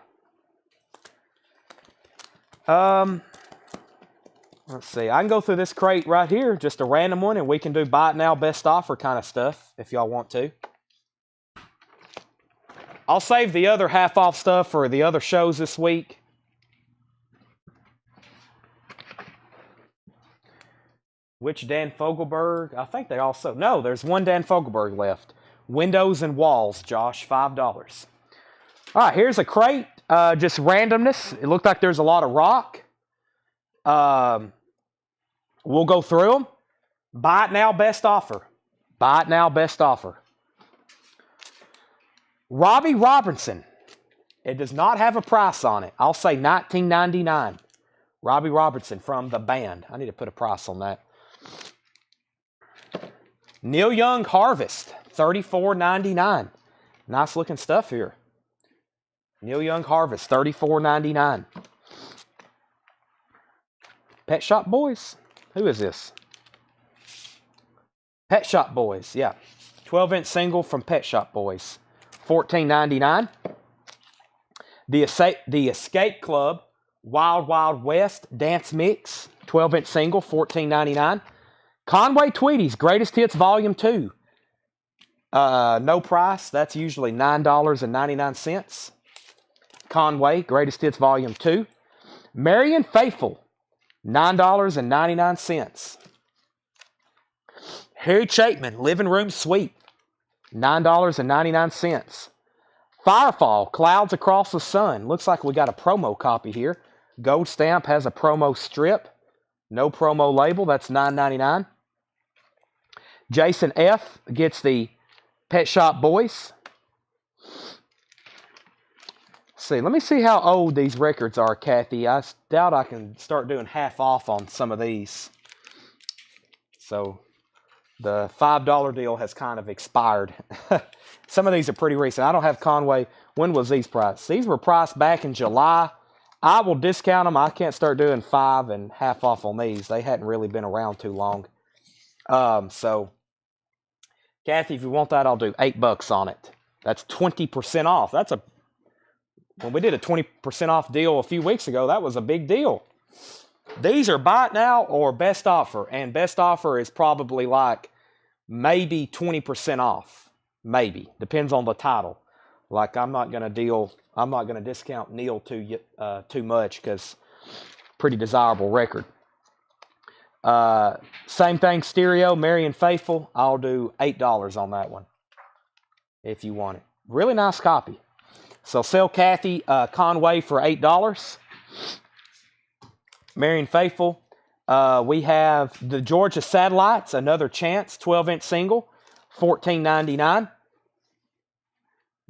Let's see. I can go through this crate right here, just a random one, and we can do buy it now, best offer kind of stuff if y'all want to. I'll save the other half off stuff for the other shows this week. Which Dan Fogelberg? I think they also... No, there's one Dan Fogelberg left. Windows and Walls, Josh, $5. All right, here's a crate. Just randomness. It looked like there's a lot of rock. We'll go through them. Buy it now, best offer. Buy it now, best offer. Robbie Robertson. It does not have a price on it. I'll say $19.99. Robbie Robertson from the band. I need to put a price on that. Neil Young Harvest, $34.99. Nice looking stuff here. Neil Young Harvest, $34.99. Pet Shop Boys. Who is this? Pet Shop Boys, yeah. 12-inch single from Pet Shop Boys, $14.99. The Escape Club Wild Wild West Dance Mix, 12-inch single, $14.99. Conway Tweedy's Greatest Hits Volume 2. No price. That's usually $9.99. Conway, Greatest Hits Volume 2. Marion Faithful, $9.99. Harry Chapman, Living Room Suite, $9.99. Firefall, Clouds Across the Sun. Looks like we got a promo copy here. Gold Stamp has a promo strip. No promo label. That's $9.99. Jason F. gets the Pet Shop Boys. See, let me see how old these records are, Kathy. I doubt I can start doing half off on some of these. So the $5 deal has kind of expired. Some of these are pretty recent. I don't have Conway. When was these priced? These were priced back in July. I will discount them. I can't start doing 5 and half off on these. They hadn't really been around too long. So, Kathy, if you want that, I'll do $8 on it. That's 20% off. When we did a 20% off deal a few weeks ago, that was a big deal. These are buy it now or best offer. And best offer is probably like maybe 20% off. Maybe. Depends on the title. Like I'm not going to discount Neil too much because pretty desirable record. Same thing, Stereo, Marion Faithful. I'll do $8 on that one if you want it. Really nice copy. So sell Kathy Conway for $8. Marion Faithful. We have the Georgia Satellites, Another Chance, 12-inch single, $14.99.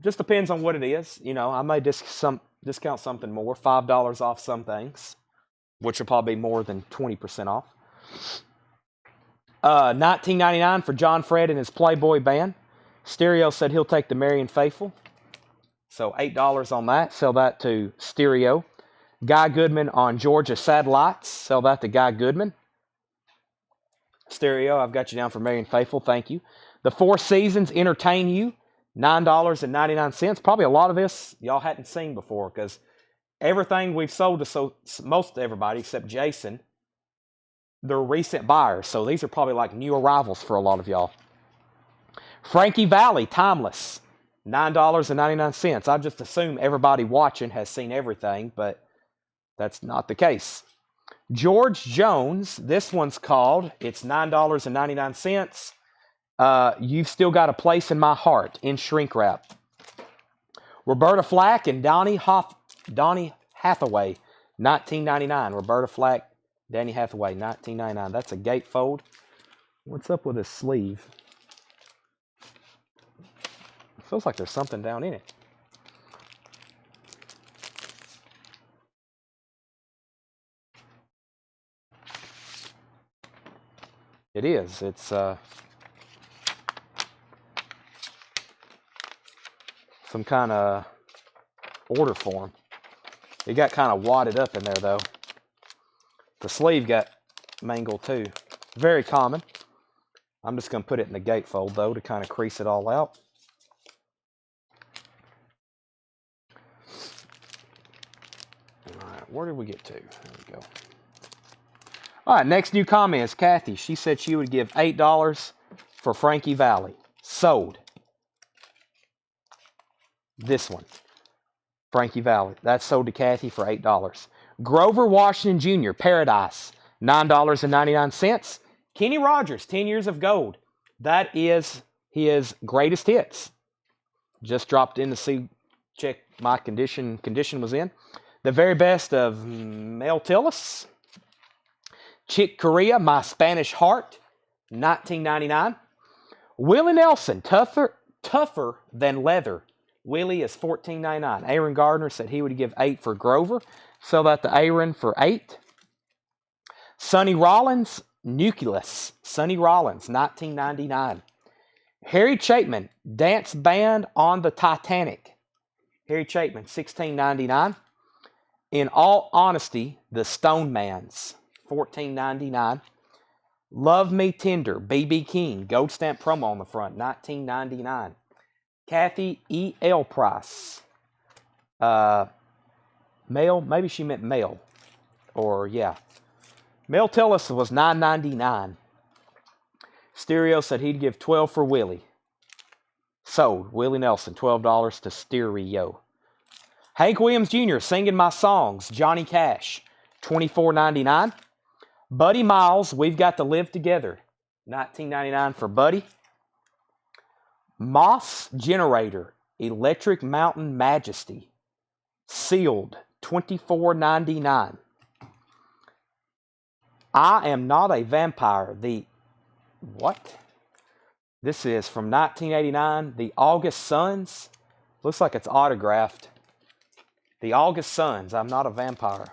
Just depends on what it is. You know, I may discount something more, $5 off some things, which will probably be more than 20% off. $19.99 for John Fred and his Playboy band. Stereo said he'll take the Marion Faithful. So $8 on that. Sell that to Stereo. Guy Goodman on Georgia Satellites. Sell that to Guy Goodman. Stereo, I've got you down for Marion Faithful. Thank you. The Four Seasons Entertain You. $9.99. Probably a lot of this y'all hadn't seen before because everything we've sold to most everybody except Jason, they're recent buyers. So these are probably like new arrivals for a lot of y'all. Frankie Valli, Timeless, $9.99. I just assume everybody watching has seen everything, but that's not the case. George Jones, this one's called, it's $9.99. You've Still Got a Place in My Heart in shrink wrap. Roberta Flack and Donny Hathaway, $19.99. Roberta Flack, Donny Hathaway, $19.99. That's a gatefold. What's up with this sleeve? Feels like there's something down in it. It is. It's some kind of order form. It got kind of wadded up in there, though. The sleeve got mangled, too. Very common. I'm just going to put it in the gatefold, though, to kind of crease it all out. All right, where did we get to? There we go. All right, next new comment is Kathy. She said she would give $8 for Frankie Valli. Sold. This one. Frankie Valli. That's sold to Kathy for $8. Grover Washington Jr., Paradise, $9.99. Kenny Rogers, 10 Years of Gold. That is his greatest hits. Just dropped in to see, check my condition was in. The Very Best of Mel Tillis. Chick Corea, My Spanish Heart, $19.99. Willie Nelson, Tougher Than Leather. Willie is $14.99. Aaron Gardner said he would give $8 for Grover. Sell that to Aaron for $8. Sonny Rollins, Nucleus. Sonny Rollins, $19.99. Harry Chapman, Dance Band on the Titanic. Harry Chapman, $16.99. In All Honesty, The Stone Mans, $14.99. Love Me Tender, B.B. King, gold stamp promo on the front, $19.99. Kathy E.L. Price, male, maybe she meant male, or yeah. Mel Tillis was $9.99. Stereo said he'd give $12 for Willie. Sold. Willie Nelson, $12 to Stereo. Hank Williams Jr., Singing My Songs, Johnny Cash, $24.99. Buddy Miles, We've Got to Live Together, $19.99 for Buddy. Moss Generator, Electric Mountain Majesty, sealed, $24.99. I Am Not a Vampire, the what? This is from 1989, the August Suns. Looks like it's autographed. The August Suns, I'm Not a Vampire.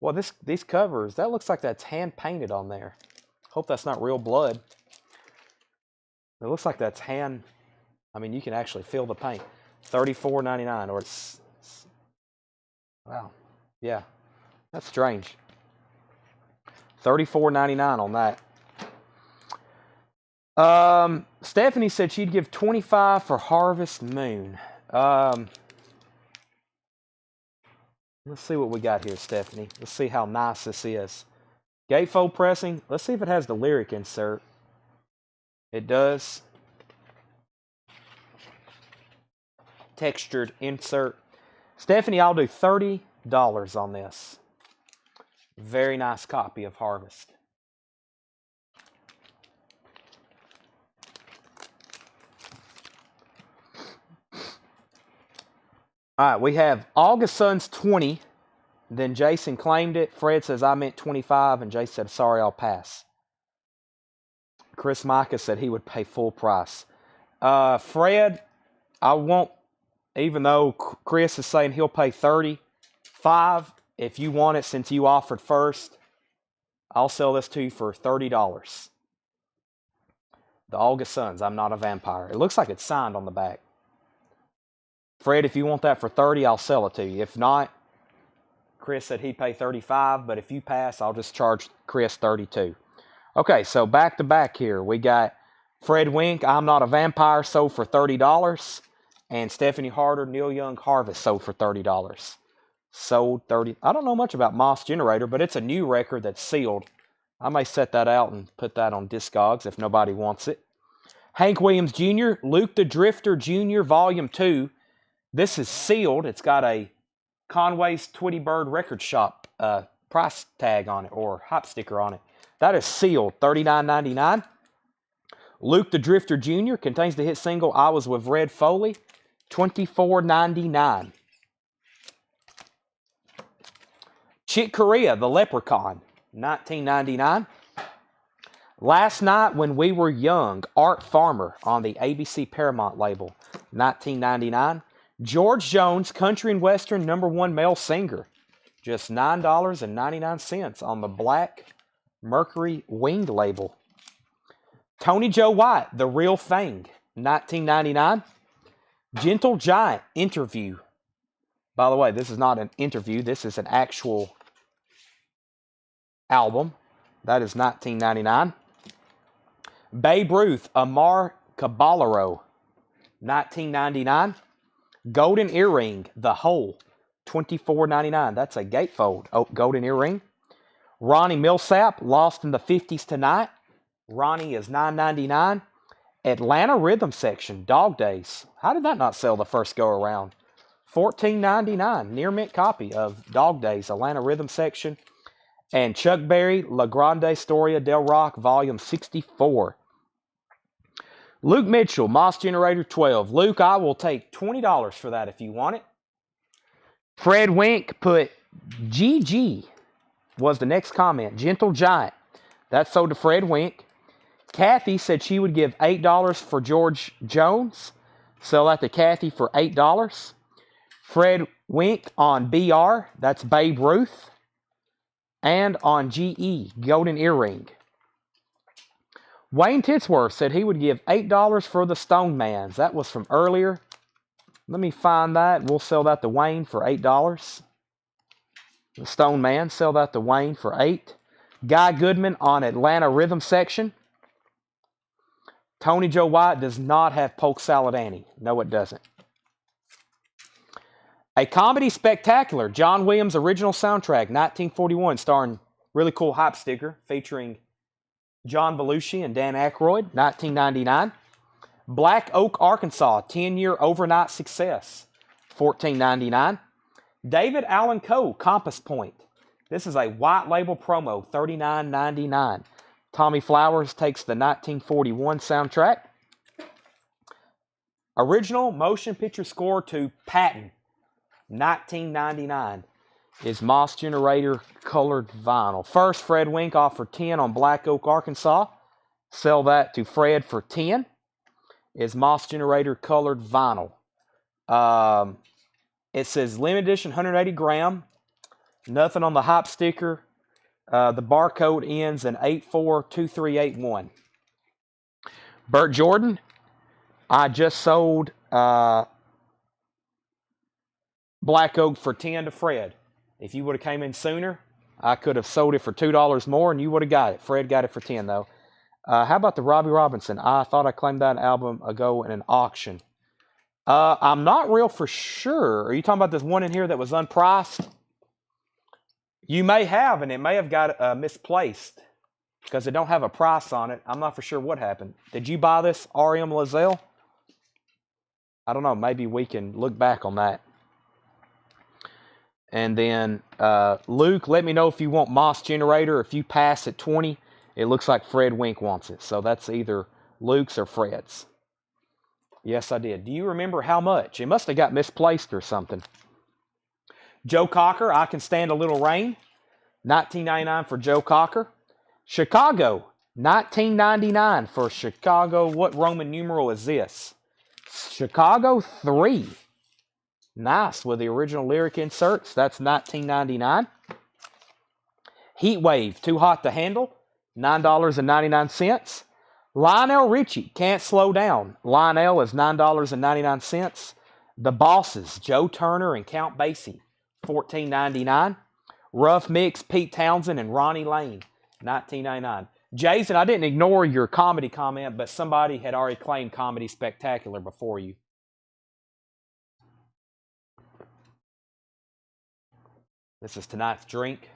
Well, these covers, that looks like that's hand painted on there. Hope that's not real blood. It looks like that's hand. I mean, you can actually feel the paint. $34.99, or it's wow, yeah, that's strange. $34.99 on that. Stephanie said she'd give $25 for Harvest Moon. Let's see what we got here, Stephanie. Let's see how nice this is. Gatefold pressing. Let's see if it has the lyric insert. It does. Textured insert. Stephanie, I'll do $30 on this. Very nice copy of Harvest. All right, we have August Suns 20. Then Jason claimed it. Fred says, I meant 25. And Jason said, sorry, I'll pass. Chris Micah said he would pay full price. Fred, I won't, even though Chris is saying he'll pay $35, if you want it since you offered first, I'll sell this to you for $30. The August Suns, I'm Not a Vampire. It looks like it's signed on the back. Fred, if you want that for $30, I'll sell it to you. If not, Chris said he'd pay $35, but if you pass, I'll just charge Chris $32. Okay, so back to back here. We got Fred Wink, I'm Not a Vampire, sold for $30. And Stephanie Harder, Neil Young, Harvest, sold for $30. Sold $30. I don't know much about Moss Generator, but it's a new record that's sealed. I may set that out and put that on Discogs if nobody wants it. Hank Williams Jr., Luke the Drifter Jr., Volume 2. This is sealed. It's got a Conway's Tweety Bird Record Shop price tag on it, or hot sticker on it. That is sealed, $39.99. Luke the Drifter Jr. contains the hit single I Was With Red Foley, $24.99. Chick Corea, The Leprechaun, $19.99. Last Night When We Were Young, Art Farmer on the ABC Paramount label, $19.99. George Jones, country and western #1 male singer, just $9.99 on the black Mercury wing label. Tony Joe White, The Real Thing, $19.99. Gentle Giant, Interview. By the way, this is not an interview. This is an actual album. That is $19.99. Babe Ruth, Amar Caballero, $19.99. Golden Earring, The Hole, $24.99. That's a gatefold golden earring. Ronnie Millsap, Lost in the 50s Tonight. Ronnie is $9.99. Atlanta Rhythm Section, Dog Days. How did that not sell the first go around? $14.99. Near mint copy of Dog Days, Atlanta Rhythm Section. And Chuck Berry, La Grande Historia del Rock, Volume 64. Luke Mitchell, Moss Generator 12. Luke, I will take $20 for that if you want it. Fred Wink put GG was the next comment. Gentle Giant. That sold to Fred Wink. Kathy said she would give $8 for George Jones. Sell that to Kathy for $8. Fred Wink on BR. That's Babe Ruth. And on GE, Golden Earring. Wayne Titsworth said he would give $8 for the Stone Mans. That was from earlier. Let me find that. We'll sell that to Wayne for $8. The Stone Man, sell that to Wayne for $8. Guy Goodman on Atlanta Rhythm Section. Tony Joe White does not have Polk Salad Annie. No, it doesn't. A Comedy Spectacular, John Williams original soundtrack, 1941, starring really cool hype sticker featuring John Belushi and Dan Aykroyd, $19.99. Black Oak, Arkansas, 10-year overnight success, $14.99. David Allen Coe, Compass Point. This is a white label promo, $39.99. Tommy Flowers takes the 1941 soundtrack. Original motion picture score to Patton, $19.99. Is Moss Generator colored vinyl. First, Fred Wink offered $10 on Black Oak, Arkansas. Sell that to Fred for $10. Is Moss Generator colored vinyl. It says limited edition 180 gram. Nothing on the hype sticker. The barcode ends in 842381. Burt Jordan, I just sold Black Oak for $10 to Fred. If you would have came in sooner, I could have sold it for $2 more and you would have got it. Fred got it for $10 though. How about the Robbie Robinson? I thought I claimed that album ago in an auction. I'm not real for sure. Are you talking about this one in here that was unpriced? You may have, and it may have got misplaced because it don't have a price on it. I'm not for sure what happened. Did you buy this, R.M. Lazelle? I don't know. Maybe we can look back on that. And then Luke, let me know if you want Moss Generator. If you pass at 20, it looks like Fred Wink wants it. So that's either Luke's or Fred's. Yes, I did. Do you remember how much? It must have got misplaced or something. Joe Cocker, I Can Stand a Little Rain, $19.99 for Joe Cocker. Chicago, $19.99 for Chicago. What Roman numeral is this? Chicago 3. Nice, with the original lyric inserts. That's $19.99. Heat Wave, Too Hot to Handle, $9.99. Lionel Richie, Can't Slow Down. Lionel is $9.99. The Bosses, Joe Turner and Count Basie, $14.99. Rough Mix, Pete Townsend and Ronnie Lane, $19.99. Jason, I didn't ignore your comedy comment, but somebody had already claimed Comedy Spectacular before you. This is tonight's drink.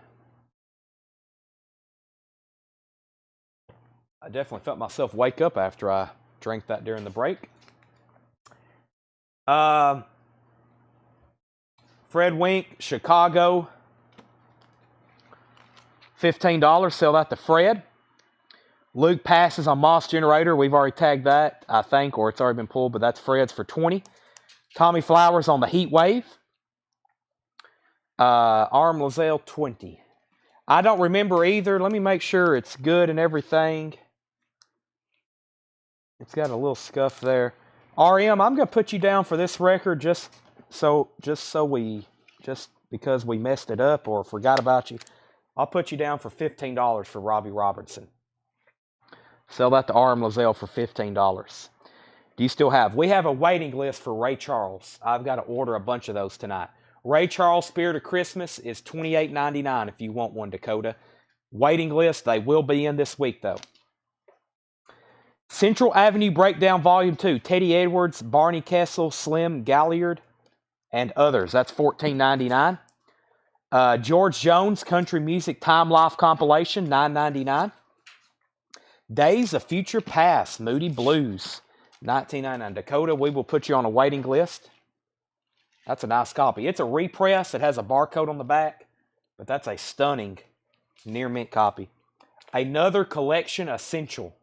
I definitely felt myself wake up after I drank that during the break. Fred Wink, Chicago, $15. Sell that to Fred. Luke passes on Moss Generator. We've already tagged that, I think, or it's already been pulled, but that's Fred's for $20. Tommy Flowers on the Heat Wave. Arm Lazelle, $20. I don't remember either. Let me make sure it's good and everything. It's got a little scuff there. RM, I'm going to put you down for this record just because we messed it up or forgot about you. I'll put you down for $15 for Robbie Robertson. Sell that to RM Lozelle for $15. Do you still have? We have a waiting list for Ray Charles. I've got to order a bunch of those tonight. Ray Charles Spirit of Christmas is $28.99 if you want one, Dakota. Waiting list, they will be in this week, though. Central Avenue Breakdown Volume 2. Teddy Edwards, Barney Kessel, Slim Galliard, and others. That's $14.99. George Jones Country Music Time Life Compilation, $9.99. Days of Future Past, Moody Blues, $19.99. Dakota, we will put you on a waiting list. That's a nice copy. It's a repress. It has a barcode on the back, but that's a stunning near mint copy. Another collection essential,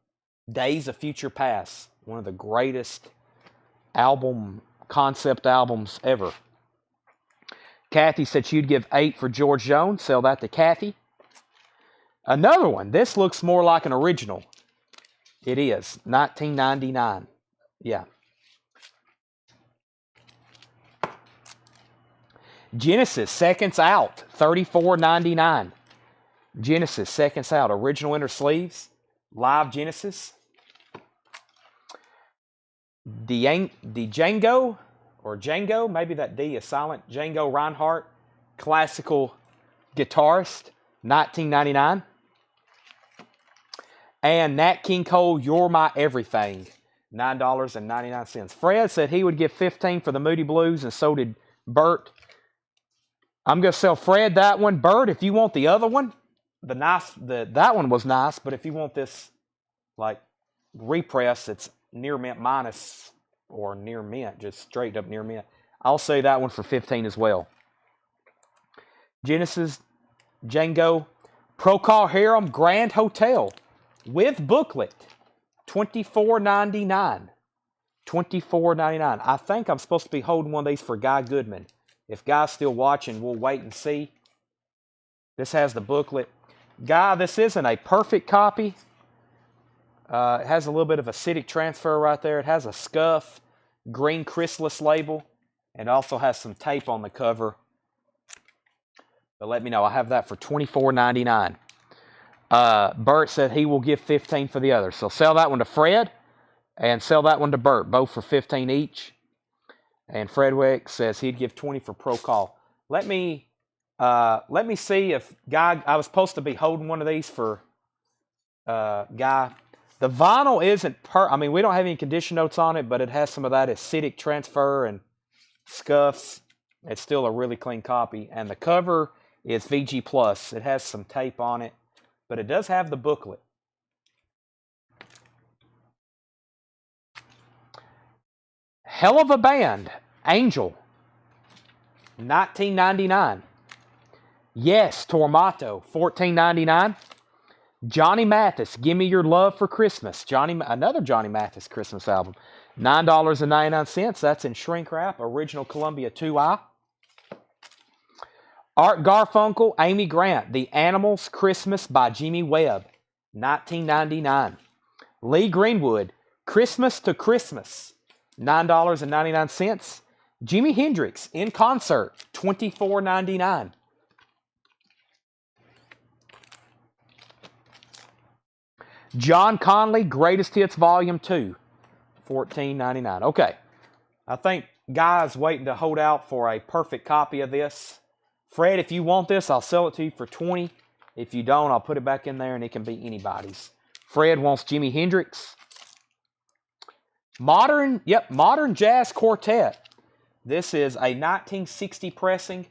Days of Future Past, one of the greatest concept albums ever. Kathy said she'd give 8 for George Jones. Sell that to Kathy. Another one. This looks more like an original. It is. $19.99. Yeah. Genesis, Seconds Out, $34.99. Genesis, Seconds Out, original inner sleeves. Live Genesis. Django, or Django, maybe that D is silent. Django Reinhardt, classical guitarist, $19.99. And Nat King Cole, You're My Everything, $9.99. Fred said he would give $15 for the Moody Blues, and so did Bert. I'm going to sell Fred that one. Bert, if you want the other one, that one was nice, but if you want this like repress, it's near mint minus or near mint, just straight up near mint. I'll say that one for $15 as well. Genesis, Django, Procol Harum Grand Hotel with booklet, $24.99. $24.99. I think I'm supposed to be holding one of these for Guy Goodman. If Guy's still watching, we'll wait and see. This has the booklet. Guy, this isn't a perfect copy. It has a little bit of acidic transfer right there. It has a scuff, green chrysalis label, and also has some tape on the cover. But let me know. I have that for $24.99. Bert said he will give $15 for the other. So sell that one to Fred and sell that one to Bert, both for $15 each. And Fredwick says he'd give $20 for Procol. Let me see if Guy. I was supposed to be holding one of these for Guy. The vinyl isn't I mean, we don't have any condition notes on it, but it has some of that acidic transfer and scuffs. It's still a really clean copy, and the cover is VG Plus. It has some tape on it, but it does have the booklet. Hell of a Band, Angel, $19.99. Yes, Tormato, $14.99. Johnny Mathis, Give Me Your Love for Christmas. Another Johnny Mathis Christmas album, $9.99. That's in shrink wrap, original Columbia 2i. Art Garfunkel, Amy Grant, The Animals Christmas by Jimmy Webb, $19.99. Lee Greenwood, Christmas to Christmas, $9.99. Jimi Hendrix in concert, $24.99. John Conley, Greatest Hits Volume 2, $14.99. Okay, I think Guy's waiting to hold out for a perfect copy of this. Fred, if you want this, I'll sell it to you for $20. If you don't, I'll put it back in there and it can be anybody's. Fred wants Jimi Hendrix. Modern Jazz Quartet. This is a 1960 pressing,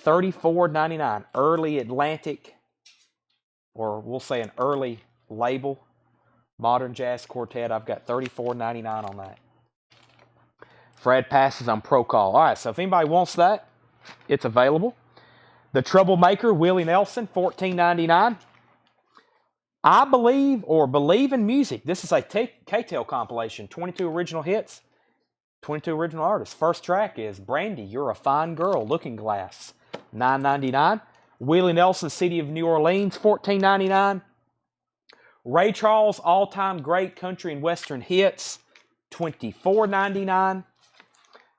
$34.99. Early Atlantic, or we'll say an early label. Modern Jazz Quartet. I've got $34.99 on that. Fred passes on Procol. All right, so if anybody wants that, it's available. The Troublemaker, Willie Nelson, $14.99. I Believe in Music. This is a K-Tel compilation. 22 original hits, 22 original artists. First track is Brandy, You're a Fine Girl, Looking Glass, $9.99. Willie Nelson, City of New Orleans, $14.99. Ray Charles, All-Time Great Country and Western Hits, $24.99.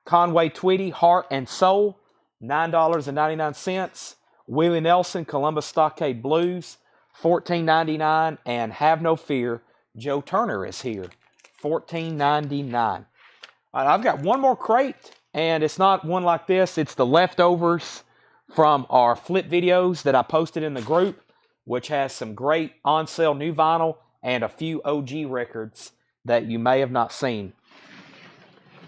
Conway Twitty, Heart and Soul, $9.99. Willie Nelson, Columbus Stockade Blues, $14.99. And Have No Fear, Joe Turner is here, $14.99. All right, I've got one more crate, and it's not one like this. It's the leftovers from our flip videos that I posted in the group, which has some great on-sale new vinyl and a few OG records that you may have not seen.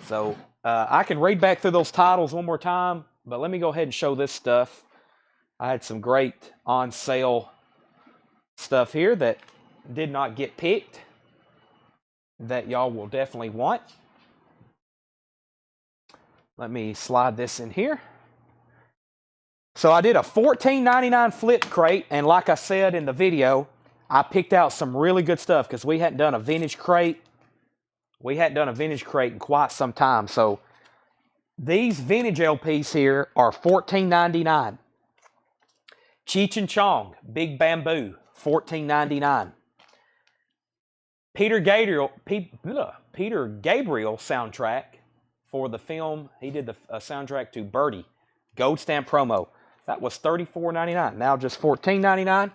So I can read back through those titles one more time, but let me go ahead and show this stuff. I had some great on-sale stuff here that did not get picked that y'all will definitely want. Let me slide this in here. So I did a $14.99 flip crate, and like I said in the video, I picked out some really good stuff because we hadn't done a vintage crate. We hadn't done a vintage crate in quite some time. So these vintage LPs here are $14.99. Cheech and Chong, Big Bamboo, $14.99. Peter Gabriel soundtrack for the film. He did the soundtrack to Birdie, Gold Stamp promo. That was $34.99. Now just $14.99.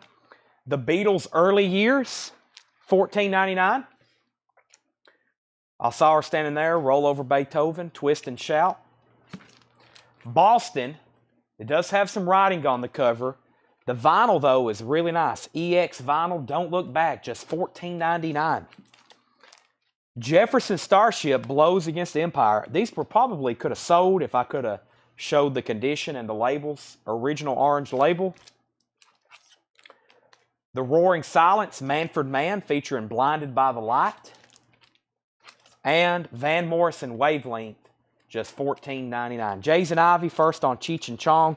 The Beatles' early years, $14.99. I saw her standing there, Roll Over Beethoven, Twist and Shout. Boston, it does have some writing on the cover. The vinyl, though, is really nice. EX vinyl, Don't Look Back, just $14.99. Jefferson Starship, Blows Against the Empire. These probably could have sold if I could have showed the condition and the labels. Original orange label. The Roaring Silence, Manfred Mann, featuring Blinded by the Light. And Van Morrison, Wavelength, just $14.99. Jays and Ivy, first on Cheech and Chong.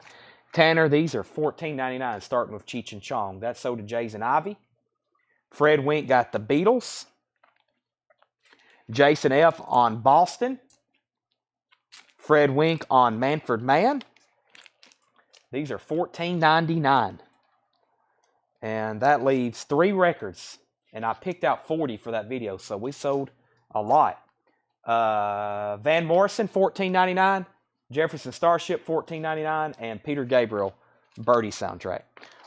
Tanner, these are $14.99, starting with Cheech and Chong. That's so to Jays and Ivy. Fred Wink got the Beatles. Jason F. on Boston. Fred Wink on Manfred Mann. These are $14.99. And that leaves 3 records. And I picked out 40 for that video, so we sold a lot. Van Morrison, $14.99. Jefferson Starship, $14.99. And Peter Gabriel, Birdie soundtrack.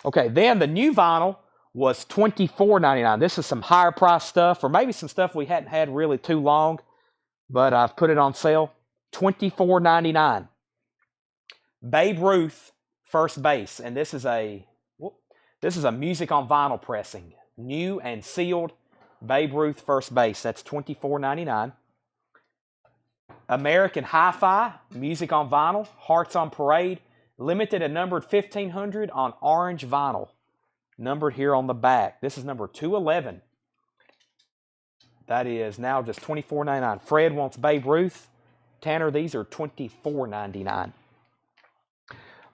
Okay, then the new vinyl was $24.99. This is some higher price stuff, or maybe some stuff we hadn't had really too long, but I've put it on sale. $24.99. Babe Ruth, First Base, and this is a music on vinyl pressing, new and sealed. Babe Ruth, First Base. That's $24.99. American Hi-Fi, music on vinyl, Hearts on Parade, limited and numbered 1,500 on orange vinyl. Numbered here on the back. This is number 211. That is now just $24.99. Fred wants Babe Ruth. Tanner, these are $24.99.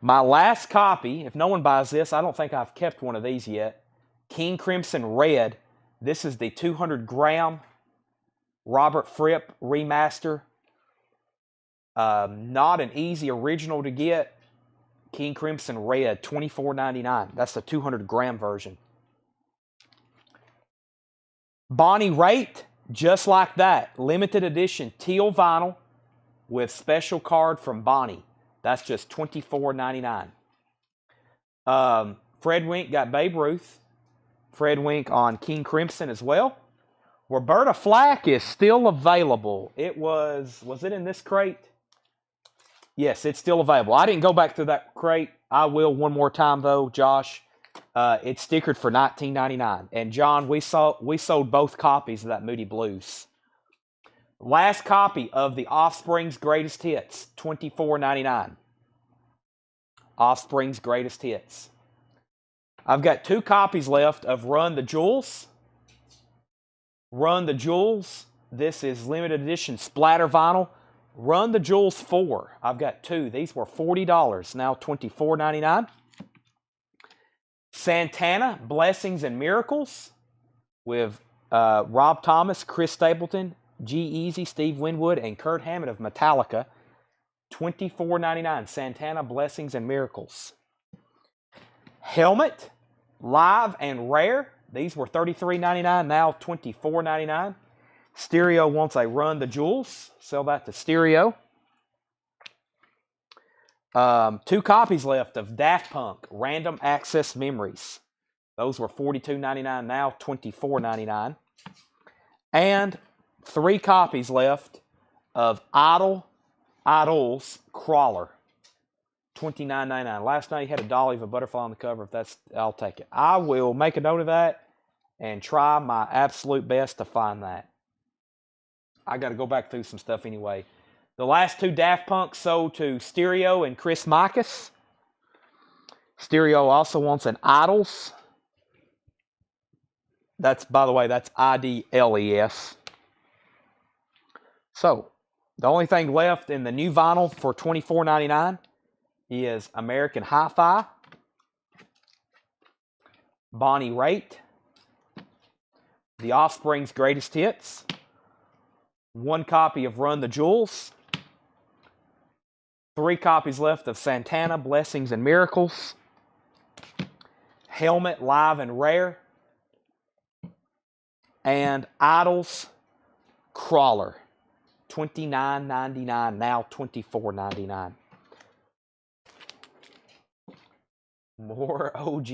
My last copy, if no one buys this, I don't think I've kept one of these yet. King Crimson Red. This is the 200 gram Robert Fripp remaster. Not an easy original to get. King Crimson Red, $24.99. That's the 200 gram version. Bonnie Raitt, Just Like That. Limited edition teal vinyl with special card from Bonnie. That's just $24.99. Fred Wink got Babe Ruth. Fred Wink on King Crimson as well. Roberta Flack is still available. It was it in this crate? Yes, it's still available. I didn't go back through that crate. I will one more time though, Josh. It's stickered for $19.99. And John, we sold both copies of that Moody Blues. Last copy of the Offspring's Greatest Hits, $24.99. Offspring's Greatest Hits. I've got 2 copies left of Run the Jewels. Run the Jewels. This is limited edition splatter vinyl. Run the Jewels 4. I've got 2. These were $40, now $24.99. Santana, Blessings and Miracles with Rob Thomas, Chris Stapleton, G-Eazy, Steve Winwood, and Kurt Hammett of Metallica. $24.99. Santana, Blessings and Miracles. Helmet, Live and Rare. These were $33.99, now $24.99. Stereo wants a Run the Jewels. Sell that to Stereo. 2 copies left of Daft Punk, Random Access Memories. Those were $42.99, now $24.99. And 3 copies left of Idols Crawler, $29.99. Last night you had a dolly of a butterfly on the cover. If that's, I'll take it. I will make a note of that and try my absolute best to find that. I got to go back through some stuff anyway. The last 2 Daft Punk sold to Stereo and Chris Micus. Stereo also wants an Idols. That's, by the way, that's IDLES. So, the only thing left in the new vinyl for $24.99 is American Hi-Fi, Bonnie Raitt, The Offspring's Greatest Hits, 1 copy of Run the Jewels, 3 copies left of Santana, Blessings and Miracles, Helmet, Live and Rare, and Idols Crawler, $29.99, now $24.99. More OG.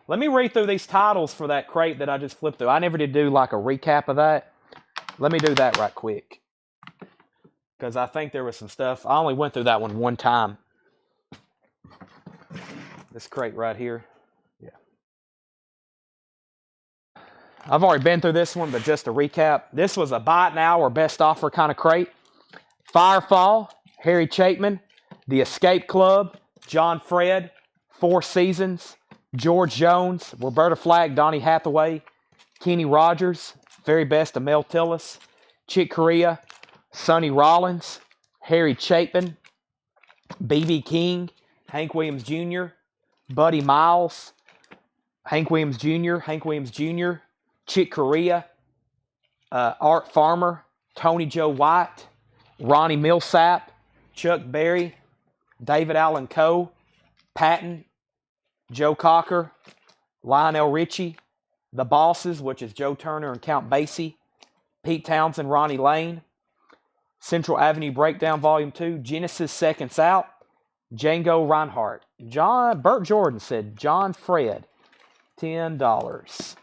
Let me read through these titles for that crate that I just flipped through. I never did do like a recap of that. Let me do that right quick, because I think there was some stuff. I only went through that one time. This crate right here. Yeah. I've already been through this one, but just to recap, this was a buy it now or best offer kind of crate. Firefall, Harry Chapman, The Escape Club, John Fred, Four Seasons, George Jones, Roberta Flack, Donny Hathaway, Kenny Rogers, Very Best of Mel Tillis, Chick Corea, Sonny Rollins, Harry Chapman, B.B. King, Hank Williams Jr., Buddy Miles, Hank Williams Jr., Chick Corea, Art Farmer, Tony Joe White, Ronnie Millsap, Chuck Berry, David Allen Coe, Patton, Joe Cocker, Lionel Richie, The Bosses, which is Joe Turner and Count Basie, Pete Townsend, Ronnie Lane, Central Avenue Breakdown Volume 2, Genesis Seconds Out, Django Reinhardt. Burt Jordan said, John Fred, $10.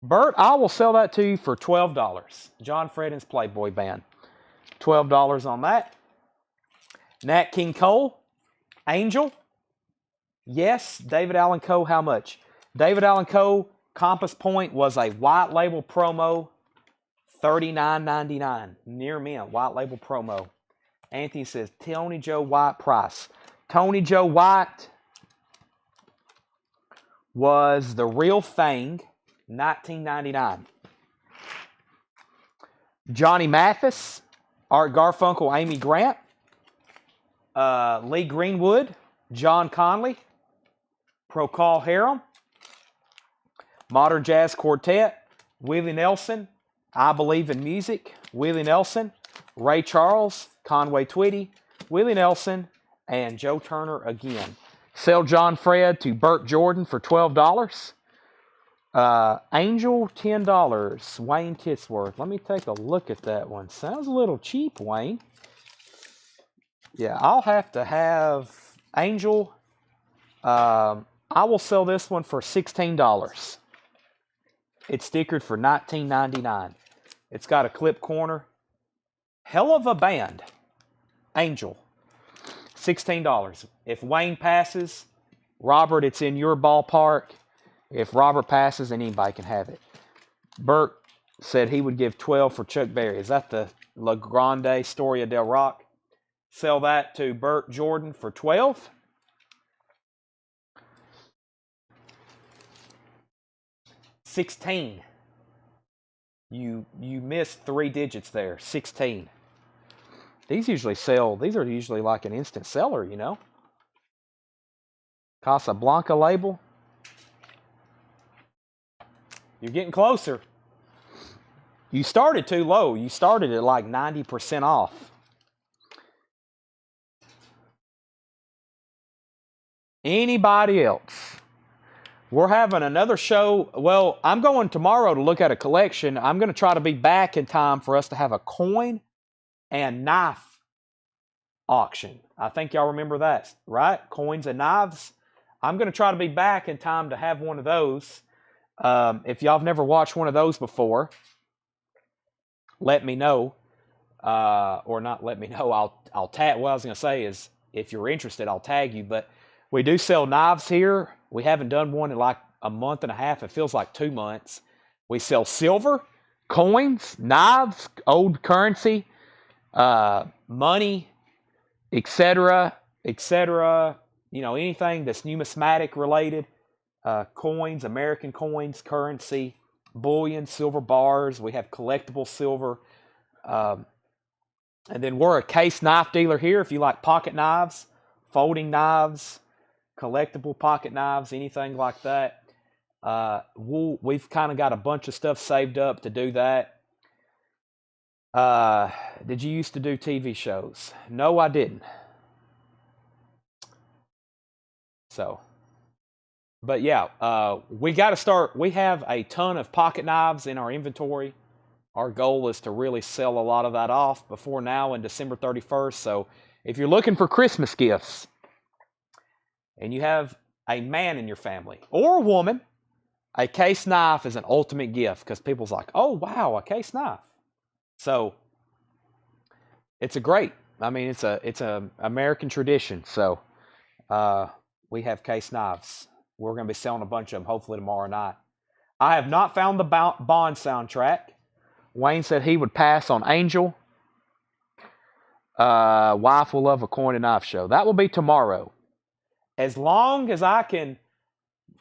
Burt, I will sell that to you for $12. John Fred and his Playboy Band. $12 on that. Nat King Cole, Angel. Yes, David Allen Coe, how much? David Allen Coe, Compass Point was a white label promo, $39.99. Near mint, white label promo. Anthony says, Tony Joe White price. Tony Joe White was The Real Thing, $19.99. Johnny Mathis, Art Garfunkel, Amy Grant, Lee Greenwood, John Conley, Procol Harum, Modern Jazz Quartet, Willie Nelson, I Believe in Music, Willie Nelson, Ray Charles, Conway Twitty, Willie Nelson, and Joe Turner again. Sell John Fred to Burt Jordan for $12. Angel, $10. Wayne Titsworth. Let me take a look at that one. Sounds a little cheap, Wayne. Yeah, I'll have to have Angel. I will sell this one for $16. It's stickered for $19.99. It's got a clip corner. Hell of a band. Angel. $16. If Wayne passes, Robert, it's in your ballpark. If Robert passes, then anybody can have it. Burt said he would give $12 for Chuck Berry. Is that the La Grande Historia del Rock? Sell that to Burt Jordan for $12. $16. You missed 3 digits there. $16. These usually sell. These are usually like an instant seller, you know. Casablanca label. You're getting closer. You started too low. You started at like 90% off. Anybody else? We're having another show. Well, I'm going tomorrow to look at a collection. I'm going to try to be back in time for us to have a coin and knife auction. I think y'all remember that, right? Coins and knives. I'm going to try to be back in time to have one of those. If y'all have never watched one of those before, let me know. Or not let me know. I'll tag. What I was going to say is, if you're interested, I'll tag you. But we do sell knives here. We haven't done one in like a month and a half. It feels like 2 months. We sell silver, coins, knives, old currency, money, etc., etc. You know, anything that's numismatic related, coins, American coins, currency, bullion, silver bars. We have collectible silver. And then we're a case knife dealer here. If you like pocket knives, folding knives, collectible pocket knives, anything like that, we've kind of got a bunch of stuff saved up to do that. Did you used to do TV shows? No, I didn't. So, but yeah, we got to start. We have a ton of pocket knives in our inventory. Our goal is to really sell a lot of that off before now and December 31st. So if you're looking for Christmas gifts and you have a man in your family or a woman, a case knife is an ultimate gift because people's like, oh, wow, a case knife. So it's it's a American tradition. So we have case knives. We're going to be selling a bunch of them hopefully tomorrow night. I have not found the Bond soundtrack. Wayne said he would pass on Angel. Wife will love a coin and knife show. That will be tomorrow. As long as I can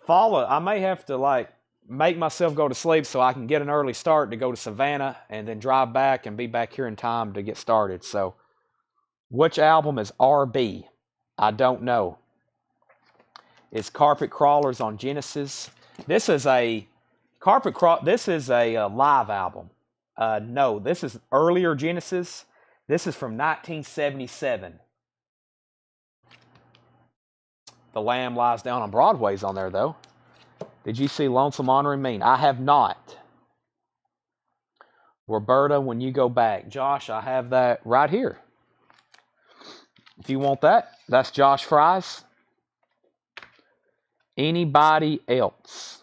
follow, I may have to make myself go to sleep so I can get an early start to go to Savannah and then drive back and be back here in time to get started. So, which album is RB? I don't know. It's Carpet Crawlers on Genesis. This is a live album. No, this is earlier Genesis. This is from 1977. The Lamb Lies Down on Broadway's on there, though. Did you see Lonesome, Honoring Mean? I have not. Roberta, When You Go Back. Josh, I have that right here. If you want that, that's Josh Fry's. Anybody else?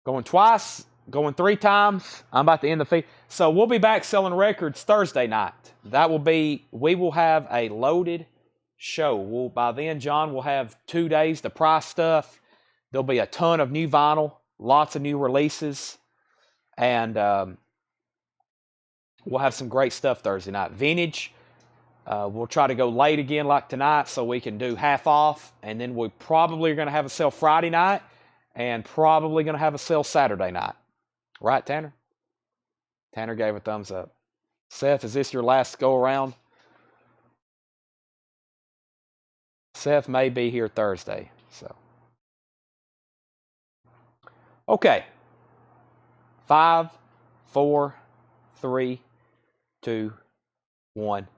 Going twice, going 3 times. I'm about to end the feed. So we'll be back selling records Thursday night. We will have a loaded show. By then, John will have 2 days to price stuff. There'll be a ton of new vinyl, lots of new releases, and we'll have some great stuff Thursday night. Vintage. We'll try to go late again like tonight so we can do half off, and then we probably are going to have a sale Friday night and probably going to have a sale Saturday night. Right, Tanner? Tanner gave a thumbs up. Seth, is this your last go around? Seth may be here Thursday. So, okay. 5, 4, 3, 2, 1.